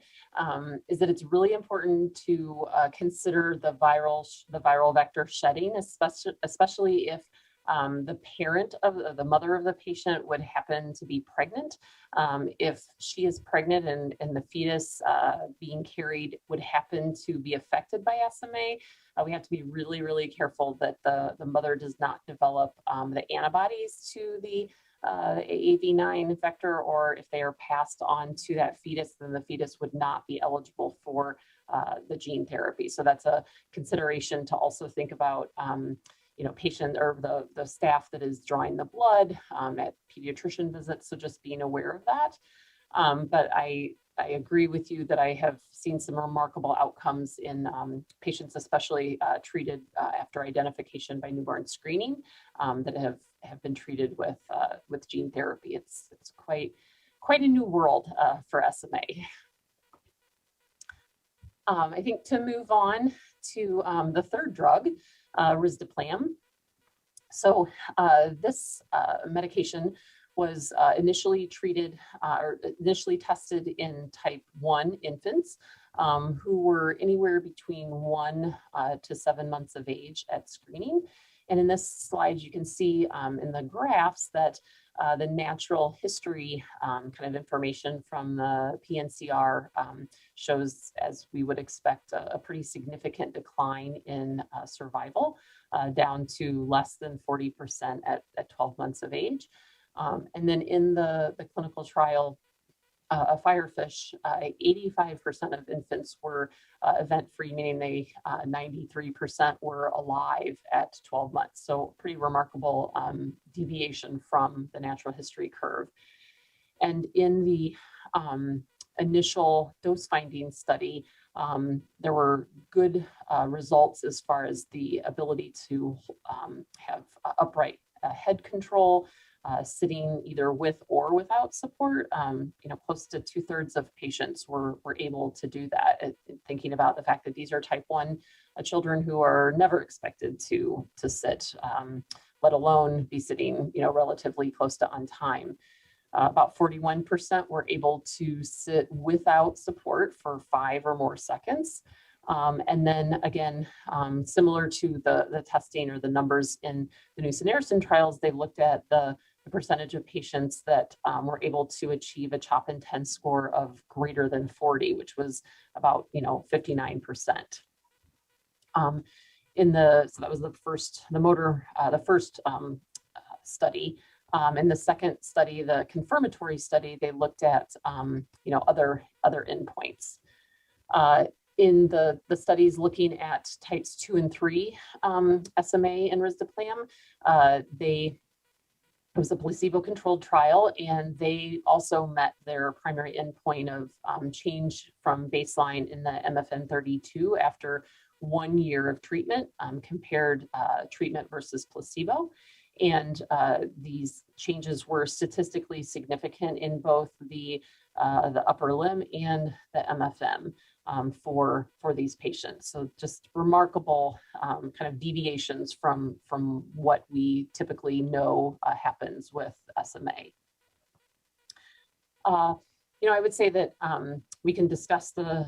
is that it's really important to consider the viral vector shedding, especially if the parent of the mother of the patient would happen to be pregnant. If she is pregnant and the fetus being carried would happen to be affected by SMA, we have to be really, really careful that the mother does not develop the antibodies to the AAV9 vector, or if they are passed on to that fetus, then the fetus would not be eligible for the gene therapy. So that's a consideration to also think about, patient or the staff that is drawing the blood at pediatrician visits. So just being aware of that. But I agree with you that I have seen some remarkable outcomes in patients, especially treated after identification by newborn screening, that have been treated with gene therapy. It's quite a new world for SMA. I think to move on to the third drug, risdiplam. So this medication was initially tested in type 1 infants who were anywhere between 1 to 7 months of age at screening. And in this slide, you can see in the graphs that the natural history kind of information from the PNCR shows, as we would expect, a pretty significant decline in survival, down to less than 40% at 12 months of age. And then in the clinical trial, a Firefish, 85% of infants were event-free, meaning they 93% were alive at 12 months. So pretty remarkable deviation from the natural history curve. And in the initial dose finding study, there were good results as far as the ability to have upright head control, sitting either with or without support. Close to 2/3 of patients were able to do that. Thinking about the fact that these are type 1 children who are never expected to sit, let alone be sitting, relatively close to on time. About 41% were able to sit without support for 5 or more seconds. And then again, similar to the testing or the numbers in the nusinersen trials, they looked at the percentage of patients that were able to achieve a CHOP INTEND score of greater than 40, which was about 59%. So that was the first study. In the second study, the confirmatory study, they looked at other endpoints. In the studies looking at types 2 and 3 SMA and risdiplam, it was a placebo-controlled trial, and they also met their primary endpoint of change from baseline in the MFN32 after 1 year of treatment, compared treatment versus placebo. And these changes were statistically significant in both the upper limb and the MFM for these patients. So just remarkable kind of deviations from what we typically know happens with SMA. I would say that we can discuss the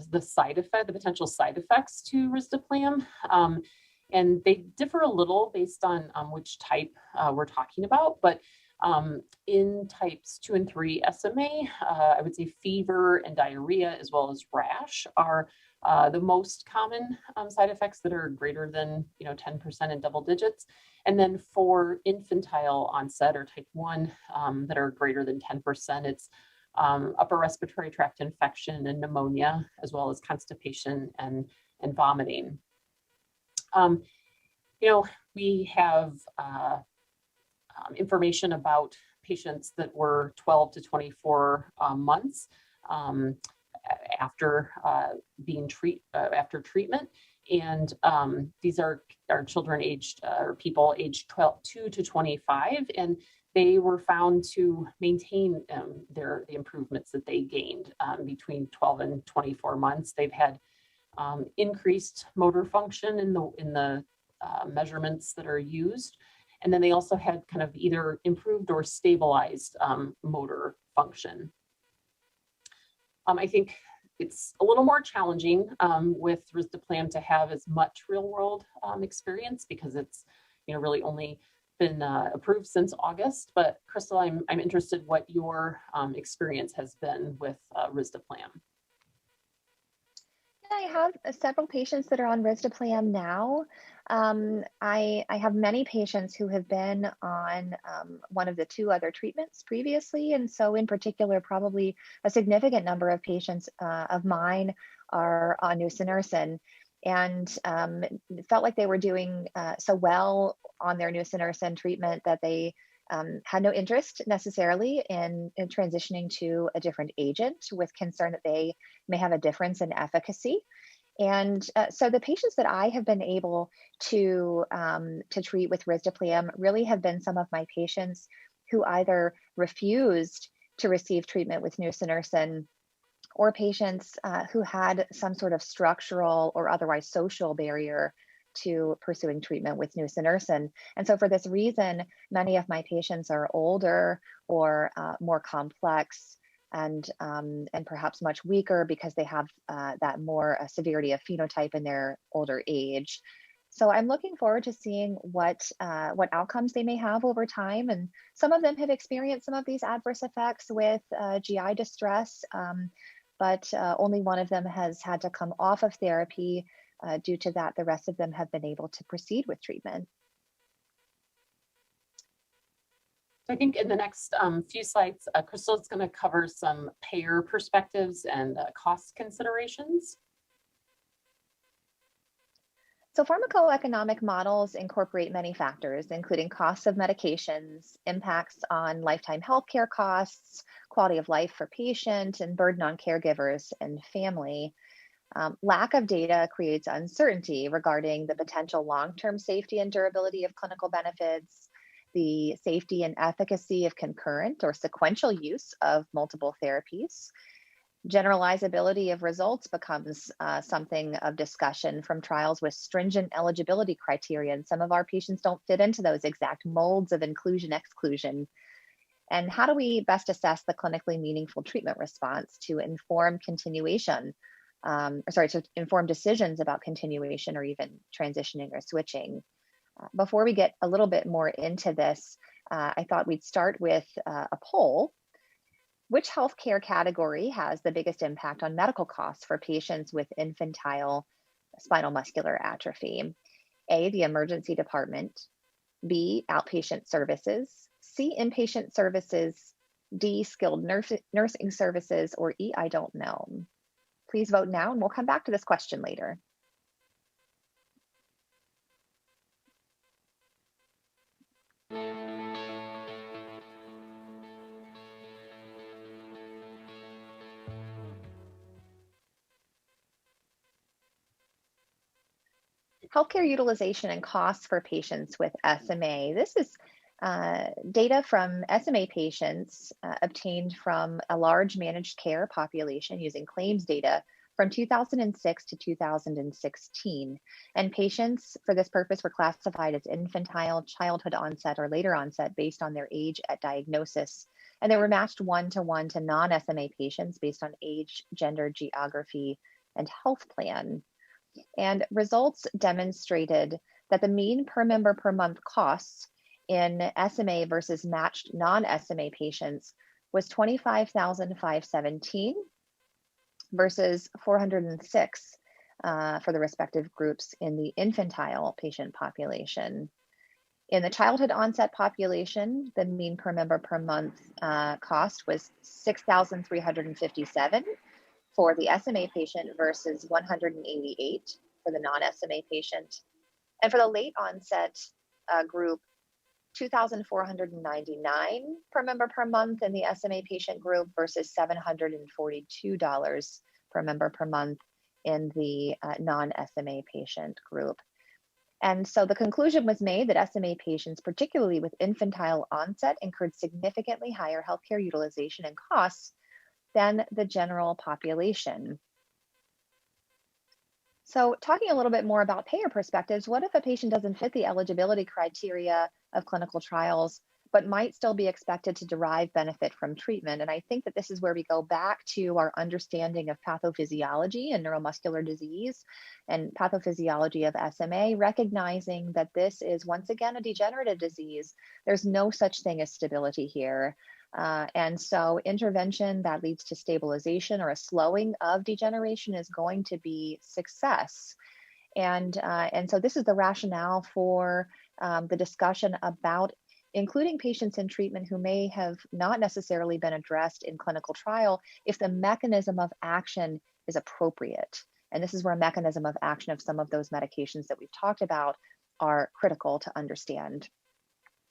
potential side effects to risdiplam. And they differ a little based on which type we're talking about, but in types 2 and 3 SMA, I would say fever and diarrhea as well as rash are the most common side effects that are greater than 10% in double digits. And then for infantile onset or type 1 that are greater than 10%, it's upper respiratory tract infection and pneumonia, as well as constipation and vomiting. We have information about patients that were 12 to 24 months after after treatment, and these are children aged or people aged 2 to 25, and they were found to maintain the improvements that they gained between 12 and 24 months. They've had increased motor function in the measurements that are used. And then they also had kind of either improved or stabilized motor function. I think it's a little more challenging with risdiplam to have as much real world experience because it's really only been approved since August. But Crystal, I'm interested what your experience has been with risdiplam. I have several patients that are on risdiplam now. I have many patients who have been on one of the 2 other treatments previously. And so in particular, probably a significant number of patients of mine are on nusinersen, and felt like they were doing so well on their nusinersen treatment that they had no interest necessarily in transitioning to a different agent, with concern that they may have a difference in efficacy. And so the patients that I have been able to treat with risdiplam really have been some of my patients who either refused to receive treatment with nusinersen, or patients who had some sort of structural or otherwise social barrier to pursuing treatment with nusinersen. And so for this reason, many of my patients are older or more complex, and perhaps much weaker because they have that more severity of phenotype in their older age. So I'm looking forward to seeing what outcomes they may have over time. And some of them have experienced some of these adverse effects with GI distress, but only one of them has had to come off of therapy. Due to that, the rest of them have been able to proceed with treatment. I think in the next few slides, Crystal is going to cover some payer perspectives and cost considerations. So pharmacoeconomic models incorporate many factors, including costs of medications, impacts on lifetime healthcare costs, quality of life for patient, and burden on caregivers and family. Lack of data creates uncertainty regarding the potential long-term safety and durability of clinical benefits, the safety and efficacy of concurrent or sequential use of multiple therapies. Generalizability of results becomes something of discussion from trials with stringent eligibility criteria, and some of our patients don't fit into those exact molds of inclusion exclusion. And how do we best assess the clinically meaningful treatment response to inform continuation, to inform decisions about continuation or even transitioning or switching? Before we get a little bit more into this, I thought we'd start with a poll. Which healthcare category has the biggest impact on medical costs for patients with infantile spinal muscular atrophy? A, the emergency department, B, outpatient services, C, inpatient services, D, skilled nursing services, or E, I don't know. Please vote now, and we'll come back to this question later. Healthcare utilization and costs for patients with SMA. This is data from SMA patients obtained from a large managed care population using claims data from 2006 to 2016. And patients for this purpose were classified as infantile, childhood onset, or later onset based on their age at diagnosis. And they were matched one-to-one to non-SMA patients based on age, gender, geography, and health plan. And results demonstrated that the mean per member per month costs in SMA versus matched non-SMA patients was $25,517 versus $406 for the respective groups in the infantile patient population. In the childhood onset population, the mean per member per month cost was $6,357 for the SMA patient versus $188 for the non-SMA patient. And for the late onset group, $2,499 per member per month in the SMA patient group versus $742 per member per month in the non-SMA patient group. And so the conclusion was made that SMA patients, particularly with infantile onset, incurred significantly higher healthcare utilization and costs than the general population. So talking a little bit more about payer perspectives, what if a patient doesn't fit the eligibility criteria of clinical trials, but might still be expected to derive benefit from treatment? And I think that this is where we go back to our understanding of pathophysiology and neuromuscular disease and pathophysiology of SMA, recognizing that this is once again a degenerative disease. There's no such thing as stability here. And so intervention that leads to stabilization or a slowing of degeneration is going to be success. And so this is the rationale for the discussion about including patients in treatment who may have not necessarily been addressed in clinical trial if the mechanism of action is appropriate. And this is where mechanism of action of some of those medications that we've talked about are critical to understand.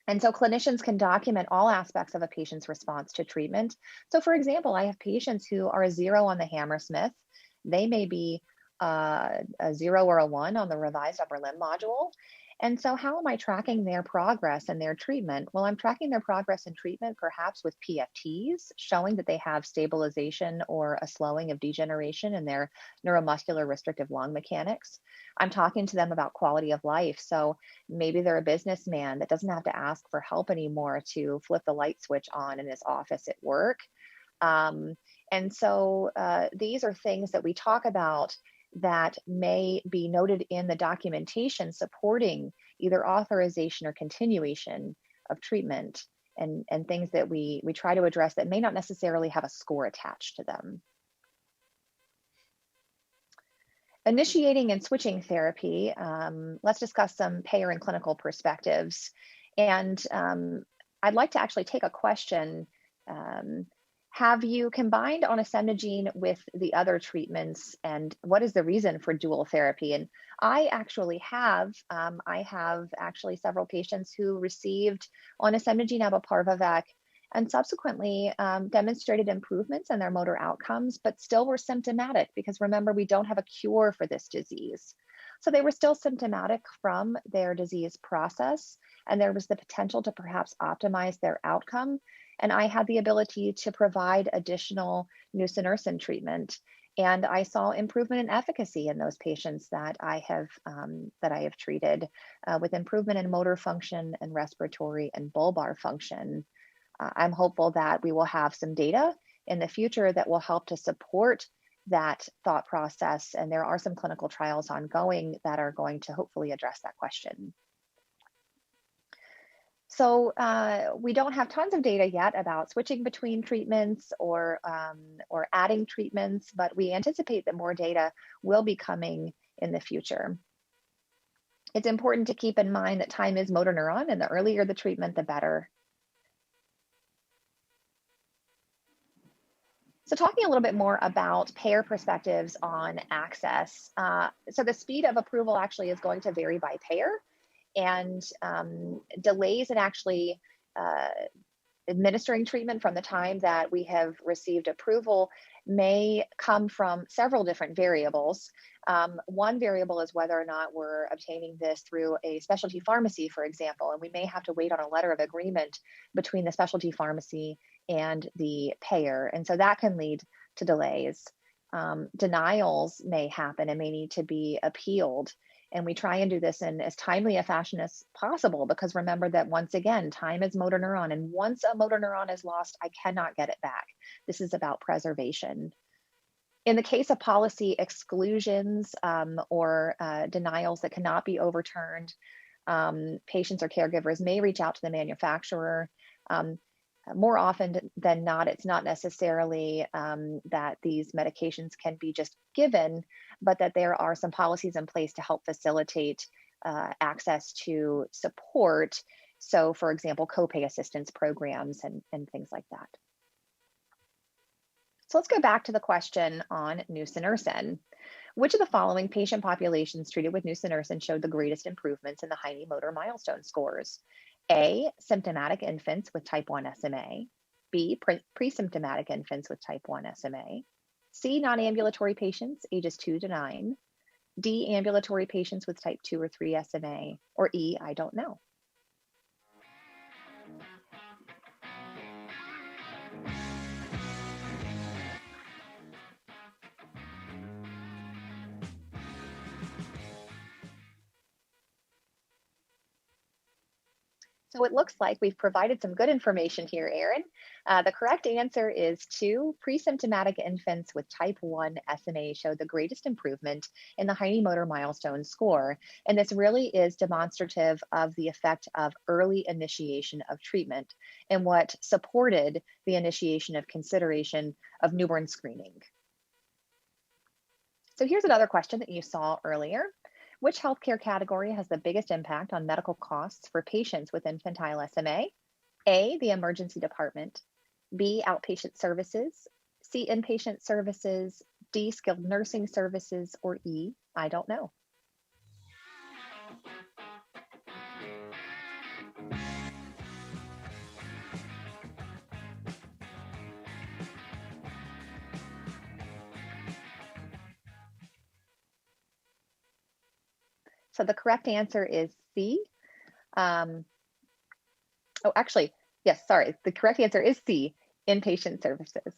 And so clinicians can document all aspects of a patient's response to treatment. So for example, I have patients who are a 0 on the Hammersmith. They may be a 0 or a 1 on the revised upper limb module. And so how am I tracking their progress and their treatment? Well, I'm tracking their progress in treatment perhaps with PFTs, showing that they have stabilization or a slowing of degeneration in their neuromuscular restrictive lung mechanics. I'm talking to them about quality of life. So maybe they're a businessman that doesn't have to ask for help anymore to flip the light switch on in his office at work. And so these are things that we talk about that may be noted in the documentation supporting either authorization or continuation of treatment, and things that we try to address that may not necessarily have a score attached to them. Initiating and switching therapy, let's discuss some payer and clinical perspectives. And I'd like to actually take a question. Have you combined onasemnogene with the other treatments, and what is the reason for dual therapy? And I actually have. I have actually several patients who received onasemnogene abiparvovec and subsequently demonstrated improvements in their motor outcomes, but still were symptomatic because remember, we don't have a cure for this disease. So they were still symptomatic from their disease process, and there was the potential to perhaps optimize their outcome. And I had the ability to provide additional nusinersen treatment. And I saw improvement in efficacy in those patients that I have treated, with improvement in motor function and respiratory and bulbar function. I'm hopeful that we will have some data in the future that will help to support that thought process. And there are some clinical trials ongoing that are going to hopefully address that question. So we don't have tons of data yet about switching between treatments or adding treatments, but we anticipate that more data will be coming in the future. It's important to keep in mind that time is motor neuron, and the earlier the treatment, the better. So talking a little bit more about payer perspectives on access. So the speed of approval actually is going to vary by payer, and delays in actually administering treatment from the time that we have received approval may come from several different variables. One variable is whether or not we're obtaining this through a specialty pharmacy, for example, and we may have to wait on a letter of agreement between the specialty pharmacy and the payer. And so that can lead to delays. Denials may happen and may need to be appealed. And we try and do this in as timely a fashion as possible, because remember that once again, time is motor neuron. And once a motor neuron is lost, I cannot get it back. This is about preservation. In the case of policy exclusions or denials that cannot be overturned, patients or caregivers may reach out to the manufacturer. More often than not, it's not necessarily that these medications can be just given, but that there are some policies in place to help facilitate access to support. So, for example, copay assistance programs and things like that. So let's go back to the question on nusinersen. Which of the following patient populations treated with nusinersen showed the greatest improvements in the Heine motor milestone scores? A, symptomatic infants with type 1 SMA. B, pre-symptomatic infants with type 1 SMA. C, non-ambulatory patients ages 2 to 9. D, ambulatory patients with type 2 or 3 SMA. Or E, I don't know. So it looks like we've provided some good information here, Erin. The correct answer is 2. Pre-symptomatic infants with type 1 SMA showed the greatest improvement in the Heine motor milestone score. And this really is demonstrative of the effect of early initiation of treatment and what supported the initiation of consideration of newborn screening. So here's another question that you saw earlier. Which healthcare category has the biggest impact on medical costs for patients with infantile SMA? A, the emergency department. B, outpatient services. C, inpatient services. D, skilled nursing services. Or E, I don't know. So the correct answer is C. The correct answer is C, inpatient services.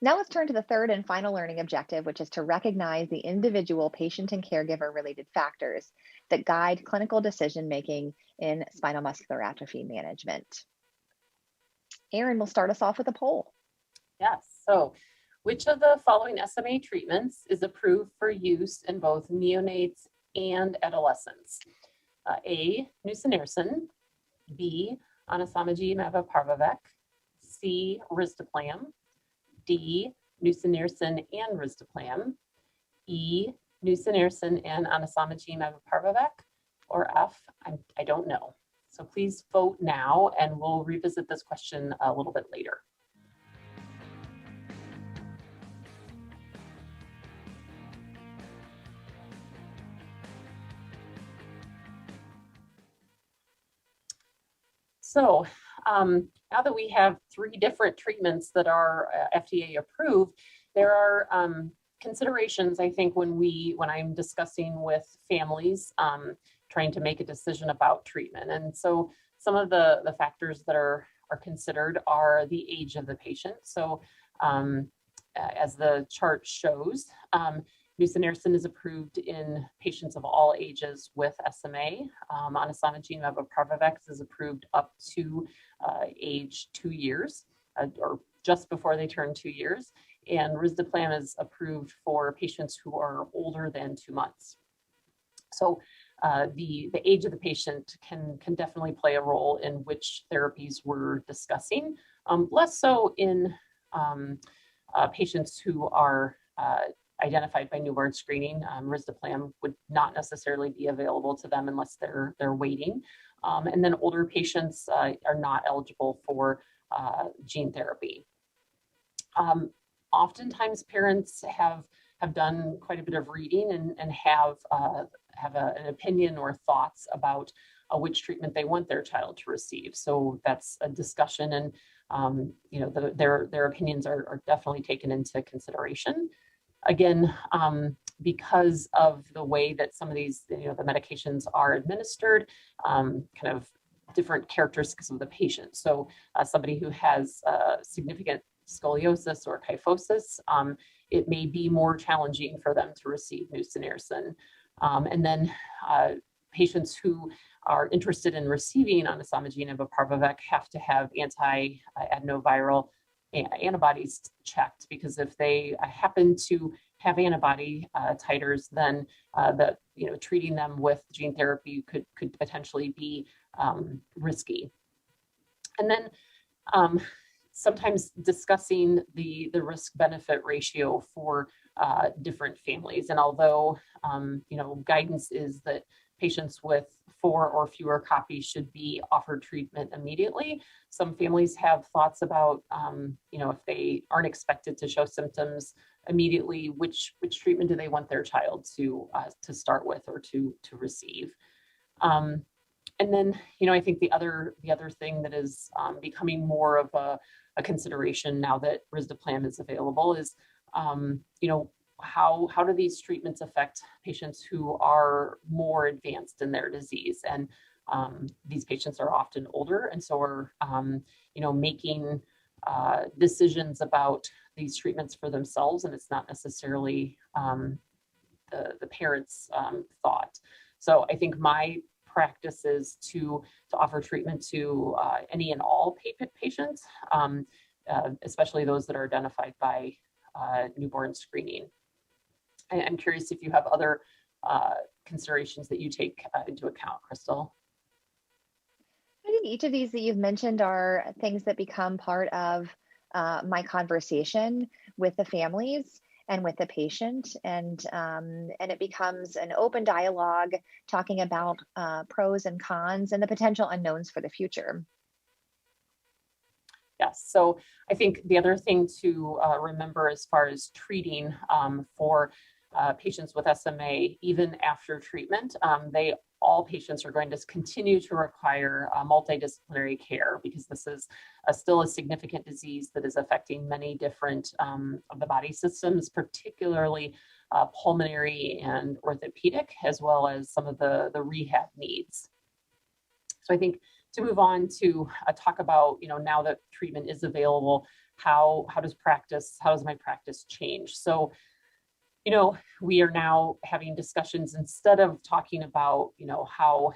Now let's turn to the third and final learning objective, which is to recognize the individual patient and caregiver related factors that guide clinical decision-making in spinal muscular atrophy management. Erin will start us off with a poll. Yes, so which of the following SMA treatments is approved for use in both neonates and adolescents? A, nusinersen. B, onasemnogene abiparvovec. C, risdiplam. D, nusinersen and risdiplam. E, nusinersen and onasemnogene abiparvovec. Or F, I don't know. So please vote now, and we'll revisit this question a little bit later. So now that we have 3 different treatments that are FDA approved, there are considerations, I think, when I'm discussing with families trying to make a decision about treatment. And so some of the factors that are considered are the age of the patient. So as the chart shows, nusinersen is approved in patients of all ages with SMA. Anasamagene Abepravavex is approved up to age 2 years, or just before they turn 2 years. And risdiplam is approved for patients who are older than 2 months. So the age of the patient can definitely play a role in which therapies we're discussing, less so in patients who are identified by newborn screening. Risdiplam would not necessarily be available to them unless they're waiting. And then older patients are not eligible for gene therapy. Oftentimes parents have done quite a bit of reading and have an opinion or thoughts about which treatment they want their child to receive. So that's a discussion, and their opinions are definitely taken into consideration. Again, because of the way that some of these, the medications are administered, kind of different characteristics of the patient. So somebody who has significant scoliosis or kyphosis, it may be more challenging for them to receive nusinersen. And then patients who are interested in receiving anasamagene abepravavex have to have anti-adenoviral antibodies checked, because if they happen to have antibody titers, then treating them with gene therapy could potentially be risky. And then sometimes discussing the risk-benefit ratio for different families. And although guidance is that patients with 4 or fewer copies should be offered treatment immediately, some families have thoughts about if they aren't expected to show symptoms immediately, which treatment do they want their child to start with or to receive. And then, I think the other thing that is becoming more of a consideration now that risdiplam is available is, how do these treatments affect patients who are more advanced in their disease? And these patients are often older, and so are making decisions about these treatments for themselves, and it's not necessarily the parents' thought. So I think my practice is to offer treatment to any and all patients, especially those that are identified by newborn screening. I'm curious if you have other considerations that you take into account, Crystal. I think each of these that you've mentioned are things that become part of my conversation with the families and with the patient, and it becomes an open dialogue talking about pros and cons and the potential unknowns for the future. Yes, so I think the other thing to remember as far as treating for patients with SMA, even after treatment, all patients are going to continue to require multidisciplinary care, because this is still a significant disease that is affecting many different of the body systems, particularly pulmonary and orthopedic, as well as some of the rehab needs. So I think to move on to talk about, now that treatment is available, how does my practice change? So we are now having discussions, instead of talking about, how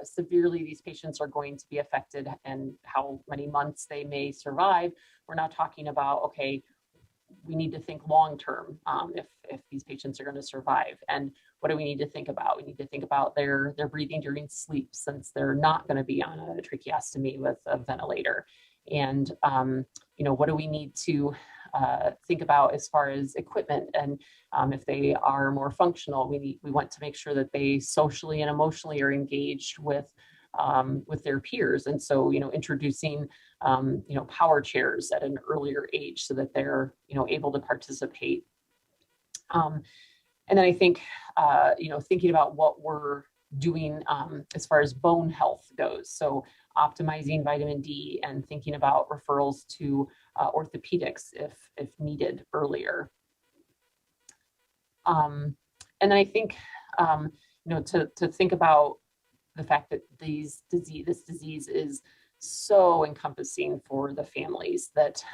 severely these patients are going to be affected and how many months they may survive. We're now talking about, okay, we need to think long-term if these patients are going to survive. And what do we need to think about? We need to think about their breathing during sleep, since they're not going to be on a tracheostomy with a ventilator. And, what do we need to think about as far as equipment? And if they are more functional, we want to make sure that they socially and emotionally are engaged with with their peers. And so, introducing, power chairs at an earlier age so that they're, able to participate. And then I think, thinking about what we're doing as far as bone health goes. So optimizing vitamin D and thinking about referrals to orthopedics if needed earlier. And then I think, to think about the fact that this disease is so encompassing for the families that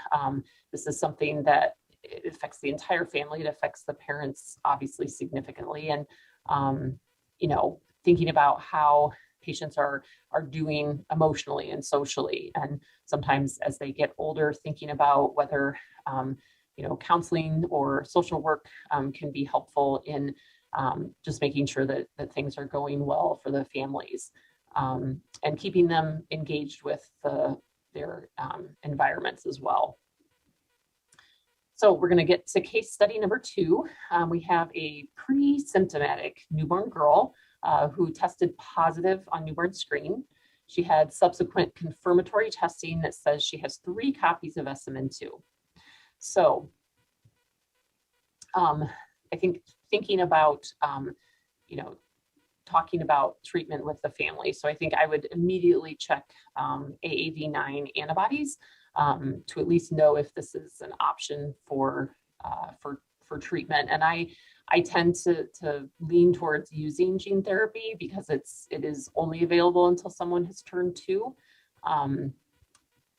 this is something that it affects the entire family. It affects the parents obviously significantly. And, thinking about how patients are doing emotionally and socially. And sometimes as they get older, thinking about whether, counseling or social work can be helpful in just making sure that things are going well for the families, and keeping them engaged with their environments as well. So we're going to get to case study number 2. We have a pre-symptomatic newborn girl who tested positive on newborn screen. She had subsequent confirmatory testing that says she has 3 copies of SMN2. So I think thinking about, talking about treatment with the family. So I think I would immediately check AAV9 antibodies to at least know if this is an option for treatment. And I tend to lean towards using gene therapy because it is only available until someone has turned 2,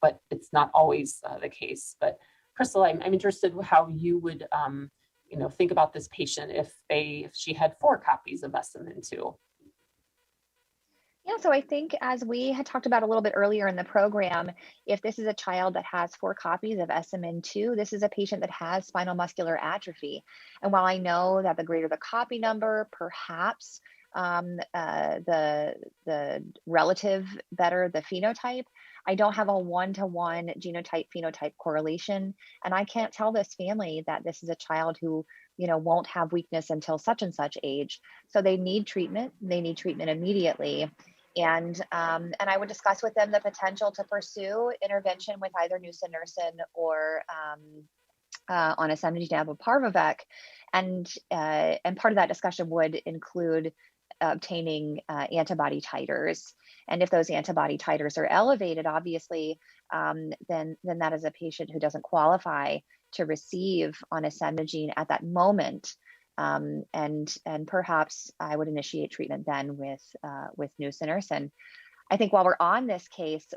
but it's not always the case. But Crystal, I'm interested in how you would think about this patient if she had 4 copies of SMN2. Yeah, so I think as we had talked about a little bit earlier in the program, if this is a child that has 4 copies of SMN2, this is a patient that has spinal muscular atrophy. And while I know that the greater the copy number, perhaps the relative better the phenotype, I don't have a one-to-one genotype-phenotype correlation. And I can't tell this family that this is a child who won't have weakness until such and such age. So they need treatment. They need treatment immediately. And I would discuss with them the potential to pursue intervention with either nusinersen or onasemnogene abeparvovec. And part of that discussion would include obtaining antibody titers. And if those antibody titers are elevated, obviously, then that is a patient who doesn't qualify to receive onasemnogene at that moment. And perhaps I would initiate treatment then with nusinersen. I think while we're on this case,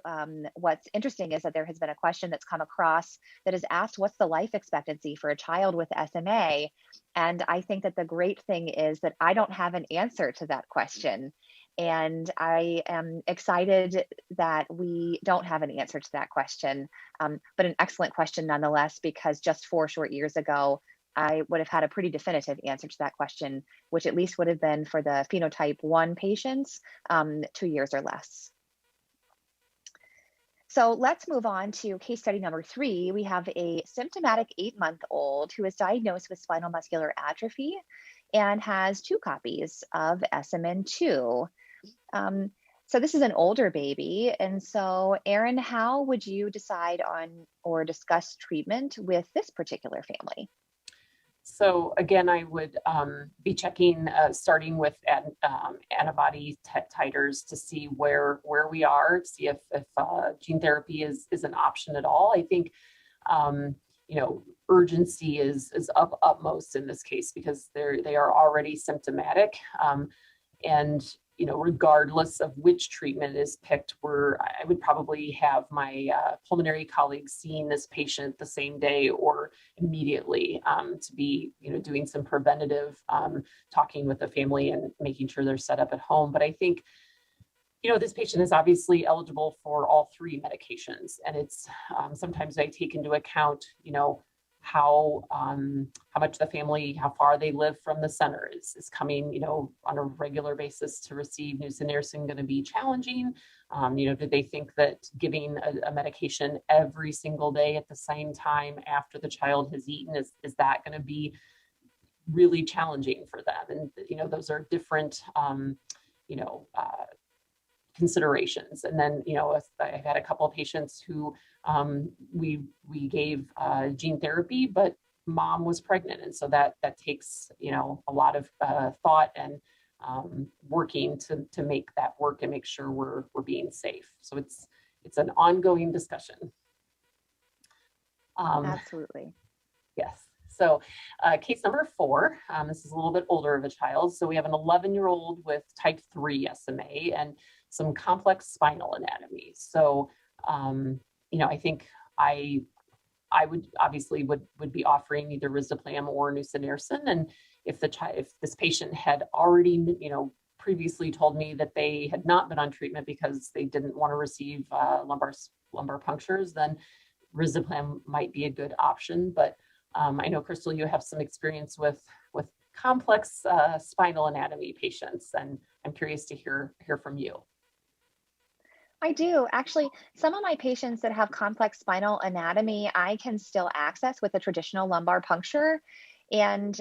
what's interesting is that there has been a question that's come across that is asked, what's the life expectancy for a child with SMA? And I think that the great thing is that I don't have an answer to that question. And I am excited that we don't have an answer to that question, but an excellent question nonetheless, because just 4 short years ago, I would have had a pretty definitive answer to that question, which at least would have been for the phenotype 1 patients, 2 years or less. So let's move on to case study number 3. We have a symptomatic 8-month-old who is diagnosed with spinal muscular atrophy and has 2 copies of SMN2. So this is an older baby. And so Erin, how would you decide on or discuss treatment with this particular family? So again, I would be checking, starting with antibody titers to see where we are, see if gene therapy is an option at all. I think, urgency is upmost in this case because they are already symptomatic, and regardless of which treatment is picked, I would probably have my pulmonary colleagues seeing this patient the same day or immediately to be, doing some preventative talking with the family and making sure they're set up at home. But I think, this patient is obviously eligible for all 3 medications, and it's sometimes I take into account, how much the family, how far they live from the center is coming, on a regular basis to receive nusinersen going to be challenging. Do they think that giving a medication every single day at the same time after the child has eaten, is that going to be really challenging for them? And, those are different, considerations. And then, I've had a couple of patients who we gave gene therapy, but mom was pregnant, and so that takes a lot of thought and working to make that work and make sure we're being safe. So it's an ongoing discussion. Absolutely. Yes. So case number 4, this is a little bit older of a child. So we have an 11-year-old with type 3 SMA and some complex spinal anatomy. So, I think I would obviously would be offering either risdiplam or nusinersen. And if this patient had already, previously told me that they had not been on treatment because they didn't want to receive lumbar punctures, then risdiplam might be a good option. But I know, Crystal, you have some experience with complex spinal anatomy patients, and I'm curious to hear from you. I do. Actually, some of my patients that have complex spinal anatomy, I can still access with a traditional lumbar puncture. And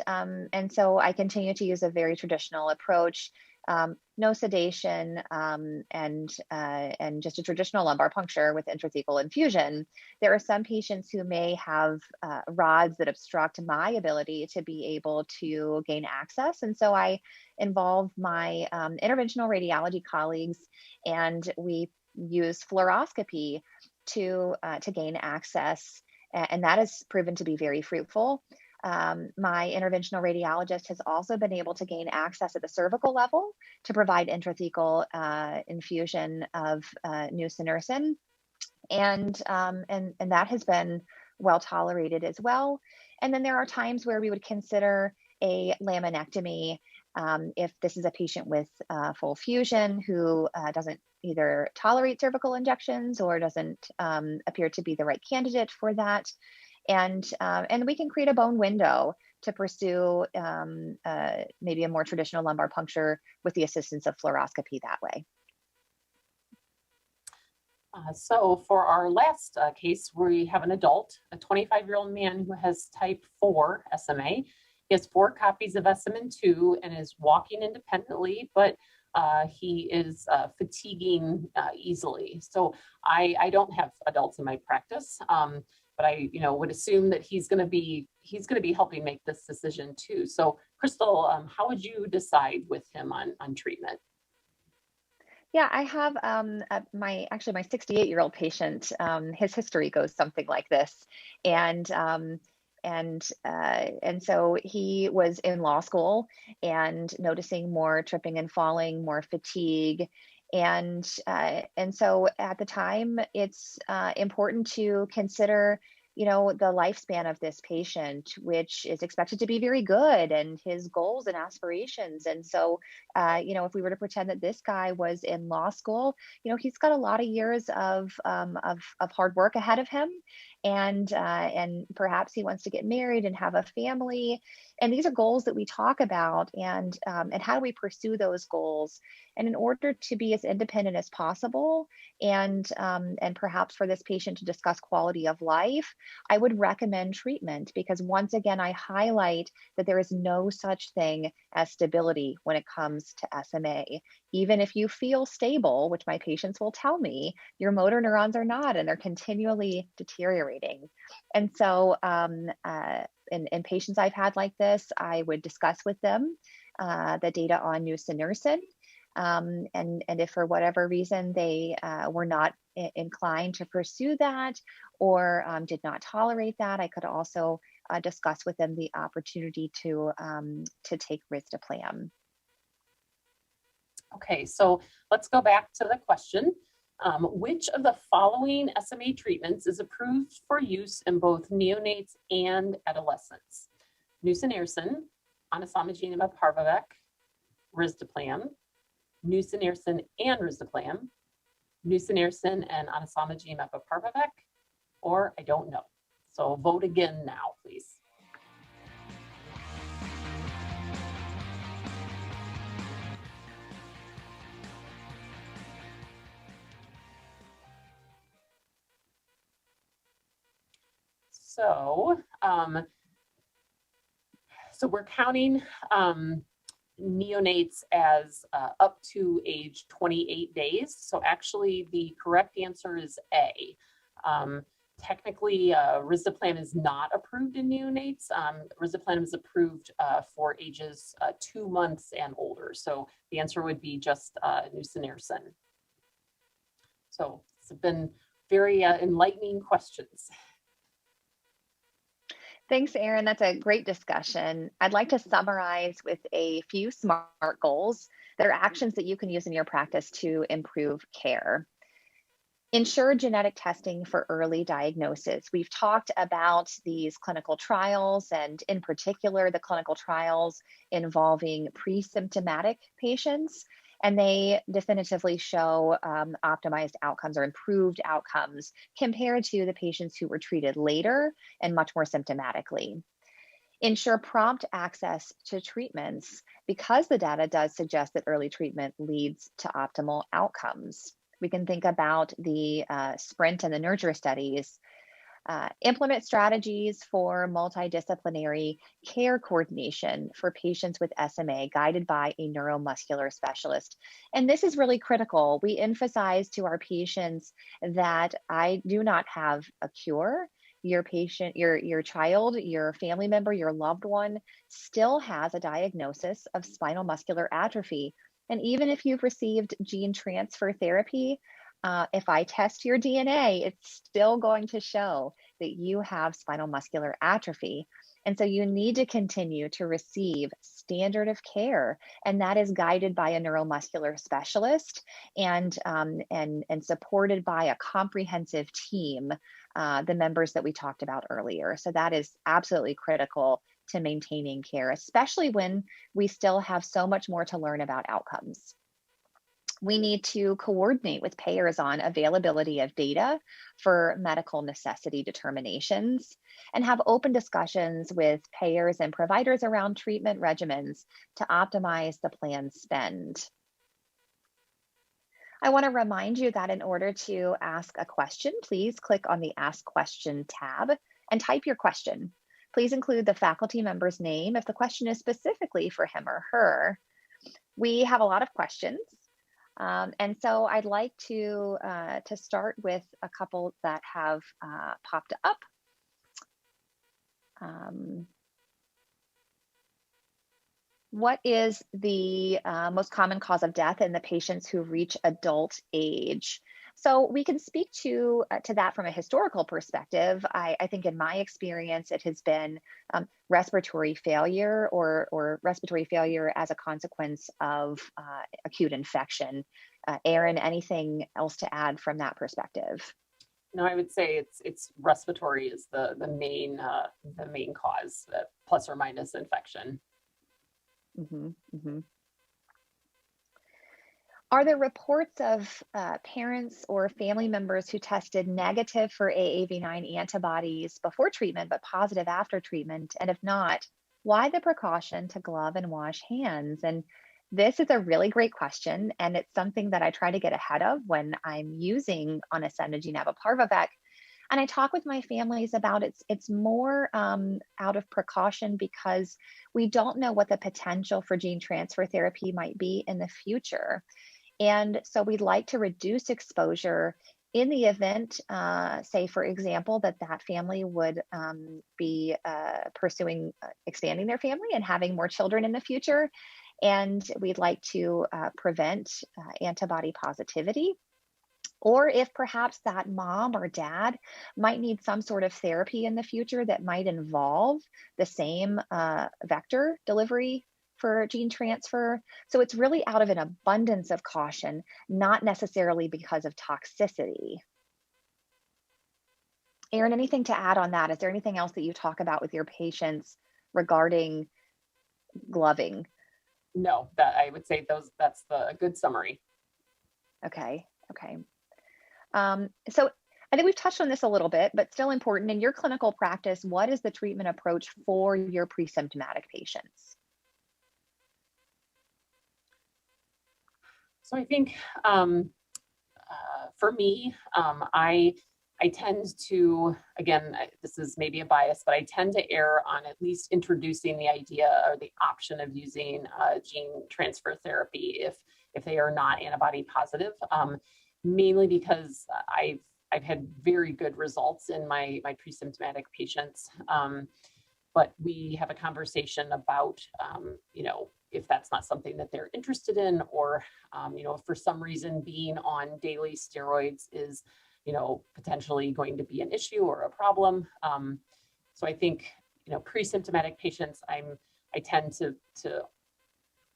so I continue to use a very traditional approach, no sedation, and just a traditional lumbar puncture with intrathecal infusion. There are some patients who may have rods that obstruct my ability to be able to gain access. And so I involve my interventional radiology colleagues, and we use fluoroscopy to gain access, and that has proven to be very fruitful. My interventional radiologist has also been able to gain access at the cervical level to provide intrathecal infusion of nusinersen, and that has been well tolerated as well. And then there are times where we would consider a laminectomy if this is a patient with full fusion who doesn't either tolerate cervical injections or doesn't appear to be the right candidate for that. And we can create a bone window to pursue maybe a more traditional lumbar puncture with the assistance of fluoroscopy that way. So for our last case, we have an adult, a 25-year-old man who has type 4 SMA. He has 4 copies of SMN2 and is walking independently, but he is fatiguing easily. So I don't have adults in my practice, but I would assume that he's going to be helping make this decision too. So Crystal, how would you decide with him on treatment? Yeah, I have my 68-year-old patient. His history goes something like this, and so he was in law school and noticing more tripping and falling, more fatigue, and so at the time, it's important to consider, the lifespan of this patient, which is expected to be very good, and his goals and aspirations. And so, if we were to pretend that this guy was in law school, he's got a lot of years of hard work ahead of him, and perhaps he wants to get married and have a family. And these are goals that we talk about, and how do we pursue those goals? And in order to be as independent as possible, and perhaps for this patient to discuss quality of life, I would recommend treatment, because once again, I highlight that there is no such thing as stability when it comes to SMA. Even if you feel stable, which my patients will tell me, your motor neurons are not, and they're continually deteriorating. And so in patients I've had like this, I would discuss with them the data on nusinersen. And if for whatever reason they were not inclined to pursue that, or did not tolerate that, I could also discuss with them the opportunity to take risdiplam. Okay, so let's go back to the question. Which of the following SMA treatments is approved for use in both neonates and adolescents? Nusinersen, anasamagene parvovec, risdiplam, nusinersen and risdiplam, nusinersen and anasamagene parvovec, or I don't know. So vote again now, please. So we're counting neonates as up to age 28 days. So actually the correct answer is A. Technically, risdiplam is not approved in neonates. Risdiplam is approved for ages 2 months and older. So the answer would be just nusinersen. So it's been very enlightening questions. Thanks, Erin. That's a great discussion. I'd like to summarize with a few SMART goals that are actions that you can use in your practice to improve care. Ensure genetic testing for early diagnosis. We've talked about these clinical trials, and in particular, the clinical trials involving pre-symptomatic patients, and they definitively show optimized outcomes or improved outcomes compared to the patients who were treated later and much more symptomatically. Ensure prompt access to treatments because the data does suggest that early treatment leads to optimal outcomes. We can think about the SPRINT and the NURTURE studies. Implement strategies for multidisciplinary care coordination for patients with SMA guided by a neuromuscular specialist. And this is really critical. We emphasize to our patients that I do not have a cure. Your patient, your child, your family member, your loved one still has a diagnosis of spinal muscular atrophy. And even if you've received gene transfer therapy, if I test your DNA, it's still going to show that you have spinal muscular atrophy. And so you need to continue to receive standard of care, and that is guided by a neuromuscular specialist and supported by a comprehensive team, the members that we talked about earlier. So that is absolutely critical to maintaining care, especially when we still have so much more to learn about outcomes. We need to coordinate with payers on availability of data for medical necessity determinations and have open discussions with payers and providers around treatment regimens to optimize the plan spend. I want to remind you that in order to ask a question, please click on the Ask Question tab and type your question. Please include the faculty member's name if the question is specifically for him or her. We have a lot of questions, and so I'd like to start with a couple that have popped up. What is the most common cause of death in the patients who reach adult age? So we can speak to that from a historical perspective. I think in my experience, it has been respiratory failure or respiratory failure as a consequence of acute infection. Erin, anything else to add from that perspective? No, I would say it's respiratory is the main cause, plus or minus infection. Mm-hmm, mm-hmm. Are there reports of parents or family members who tested negative for AAV9 antibodies before treatment, but positive after treatment? And if not, why the precaution to glove and wash hands? And this is a really great question, and it's something that I try to get ahead of when I'm using onasemnogene abeparvovec. And I talk with my families about it's more out of precaution because we don't know what the potential for gene transfer therapy might be in the future. And so we'd like to reduce exposure in the event, say, for example, that family would be pursuing expanding their family and having more children in the future. And we'd like to prevent antibody positivity. Or if perhaps that mom or dad might need some sort of therapy in the future that might involve the same vector delivery for gene transfer. So it's really out of an abundance of caution, not necessarily because of toxicity. Erin, anything to add on that? Is there anything else that you talk about with your patients regarding gloving? No, that I would say that's a good summary. Okay. So I think we've touched on this a little bit, but still important. In your clinical practice, what is the treatment approach for your pre-symptomatic patients? So I think for me, I I tend to, again, this is maybe a bias, but I tend to err on at least introducing the idea or the option of using gene transfer therapy if they are not antibody positive, mainly because I've had very good results in my pre-symptomatic patients. But we have a conversation about, if that's not something that they're interested in, or, if for some reason being on daily steroids is, potentially going to be an issue or a problem. So I think, pre-symptomatic patients, I tend to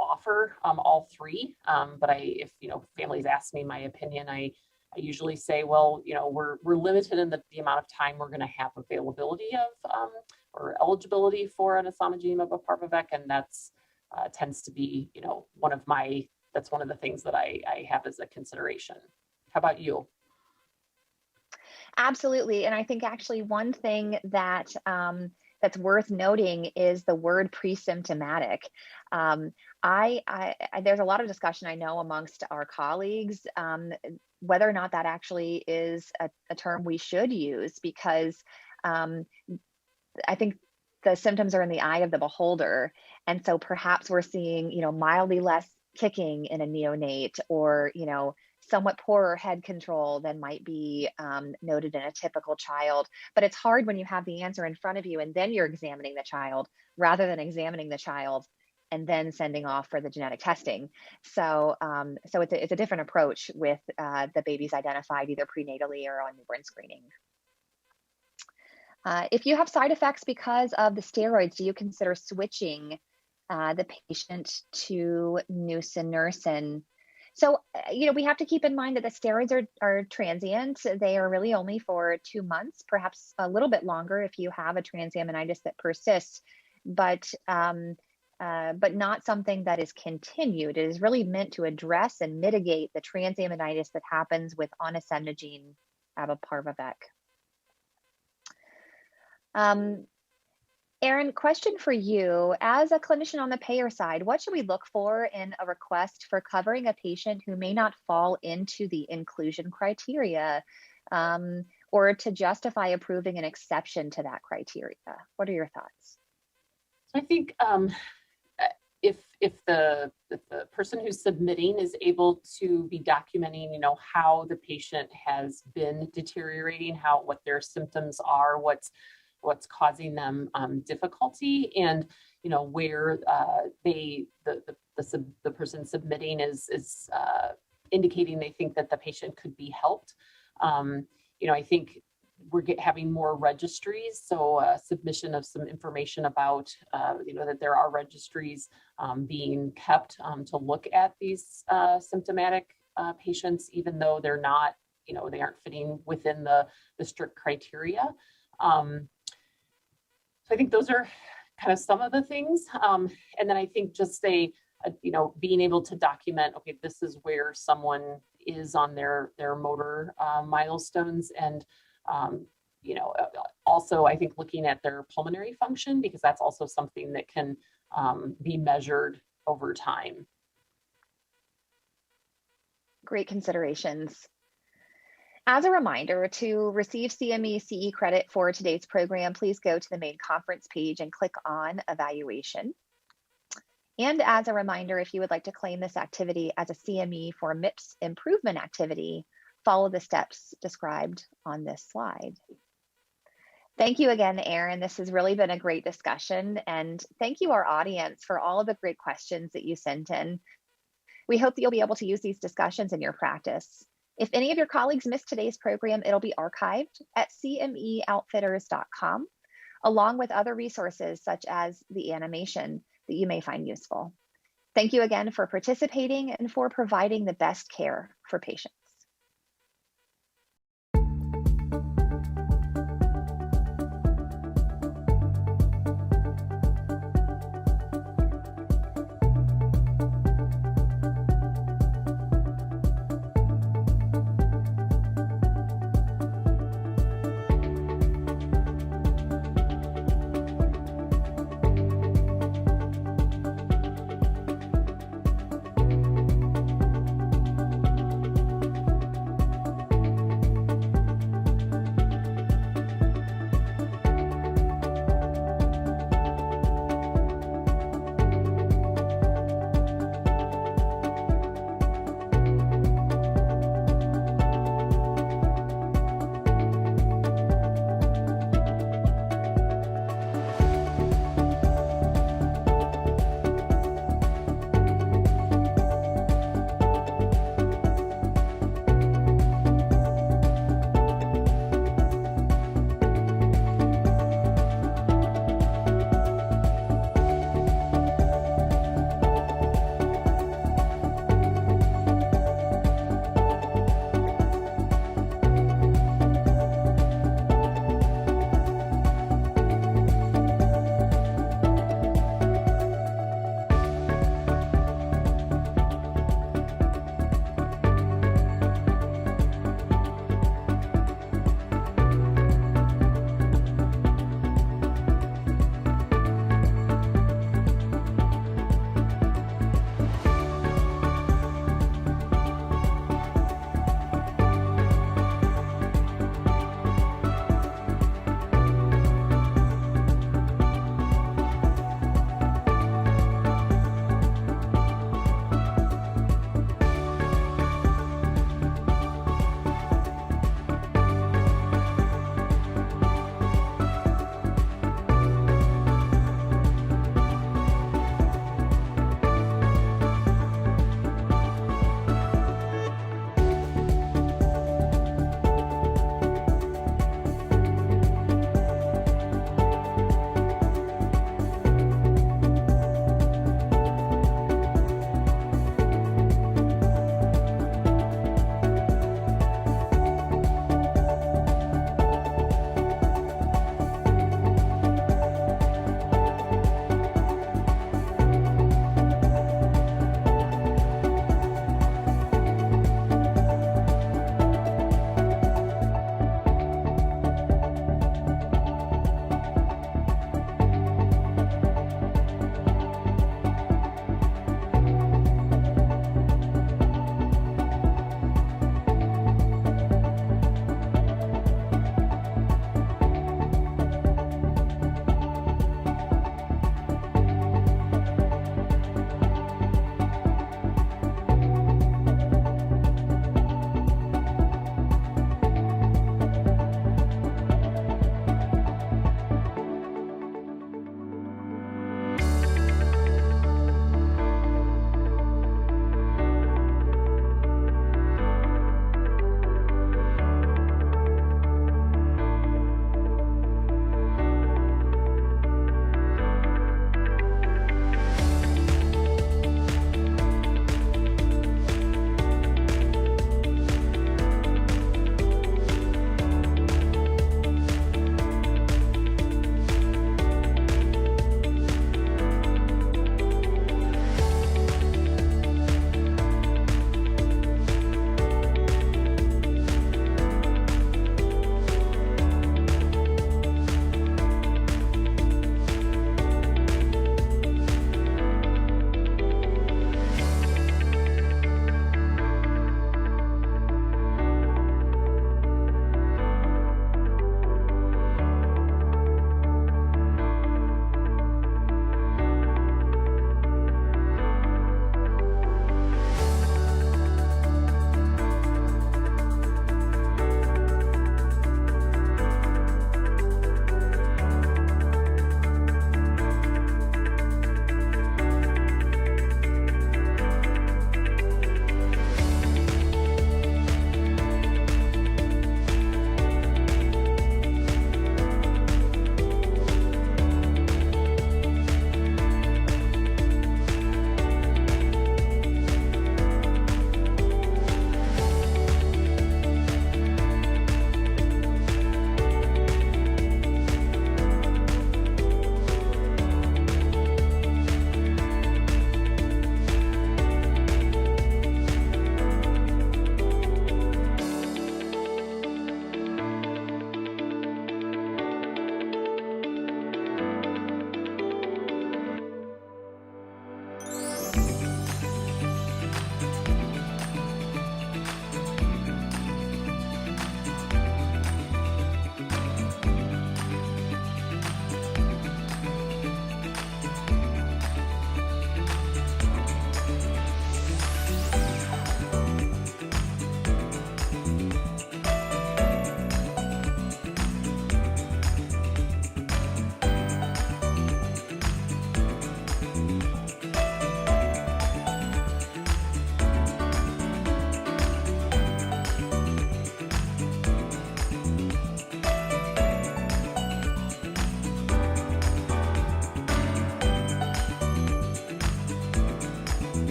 offer all three. But if families ask me my opinion, I usually say, well, we're limited in the amount of time we're going to have availability of or eligibility for an esomagene abaparvovec, and that's tends to be that's one of the things that I have as a consideration. How about you? Absolutely. And I think actually one thing that that's worth noting is the word pre-symptomatic. There's a lot of discussion I know amongst our colleagues whether or not that actually is a term we should use, because I think the symptoms are in the eye of the beholder. And so perhaps we're seeing, mildly less kicking in a neonate, or, somewhat poorer head control than might be noted in a typical child. But it's hard when you have the answer in front of you and then you're examining the child, rather than examining the child and then sending off for the genetic testing. So it's a different approach with the babies identified either prenatally or on newborn screening. If you have side effects because of the steroids, do you consider switching the patient to nusinersen? So, we have to keep in mind that the steroids are transient. They are really only for 2 months, perhaps a little bit longer if you have a transaminitis that persists, but not something that is continued. It is really meant to address and mitigate the transaminitis that happens with onasemnogene abaparvovec. Erin, question for you. As a clinician on the payer side, what should we look for in a request for covering a patient who may not fall into the inclusion criteria, or to justify approving an exception to that criteria? What are your thoughts? So I think if the person who's submitting is able to be documenting, how the patient has been deteriorating, what their symptoms are, what's causing them difficulty, and where the person submitting is indicating they think that the patient could be helped. I think we're having more registries, so submission of some information about that there are registries being kept to look at these symptomatic patients, even though they're not, they aren't fitting within the strict criteria. So I think those are kind of some of the things. And then I think just being able to document, okay, this is where someone is on their motor milestones. And, also I think looking at their pulmonary function, because that's also something that can be measured over time. Great considerations. As a reminder, to receive CME CE credit for today's program, please go to the main conference page and click on Evaluation. And as a reminder, if you would like to claim this activity as a CME for MIPS improvement activity, follow the steps described on this slide. Thank you again, Erin. This has really been a great discussion, and thank you, our audience, for all of the great questions that you sent in. We hope that you'll be able to use these discussions in your practice. If any of your colleagues missed today's program, it'll be archived at cmeoutfitters.com, along with other resources such as the animation that you may find useful. Thank you again for participating and for providing the best care for patients.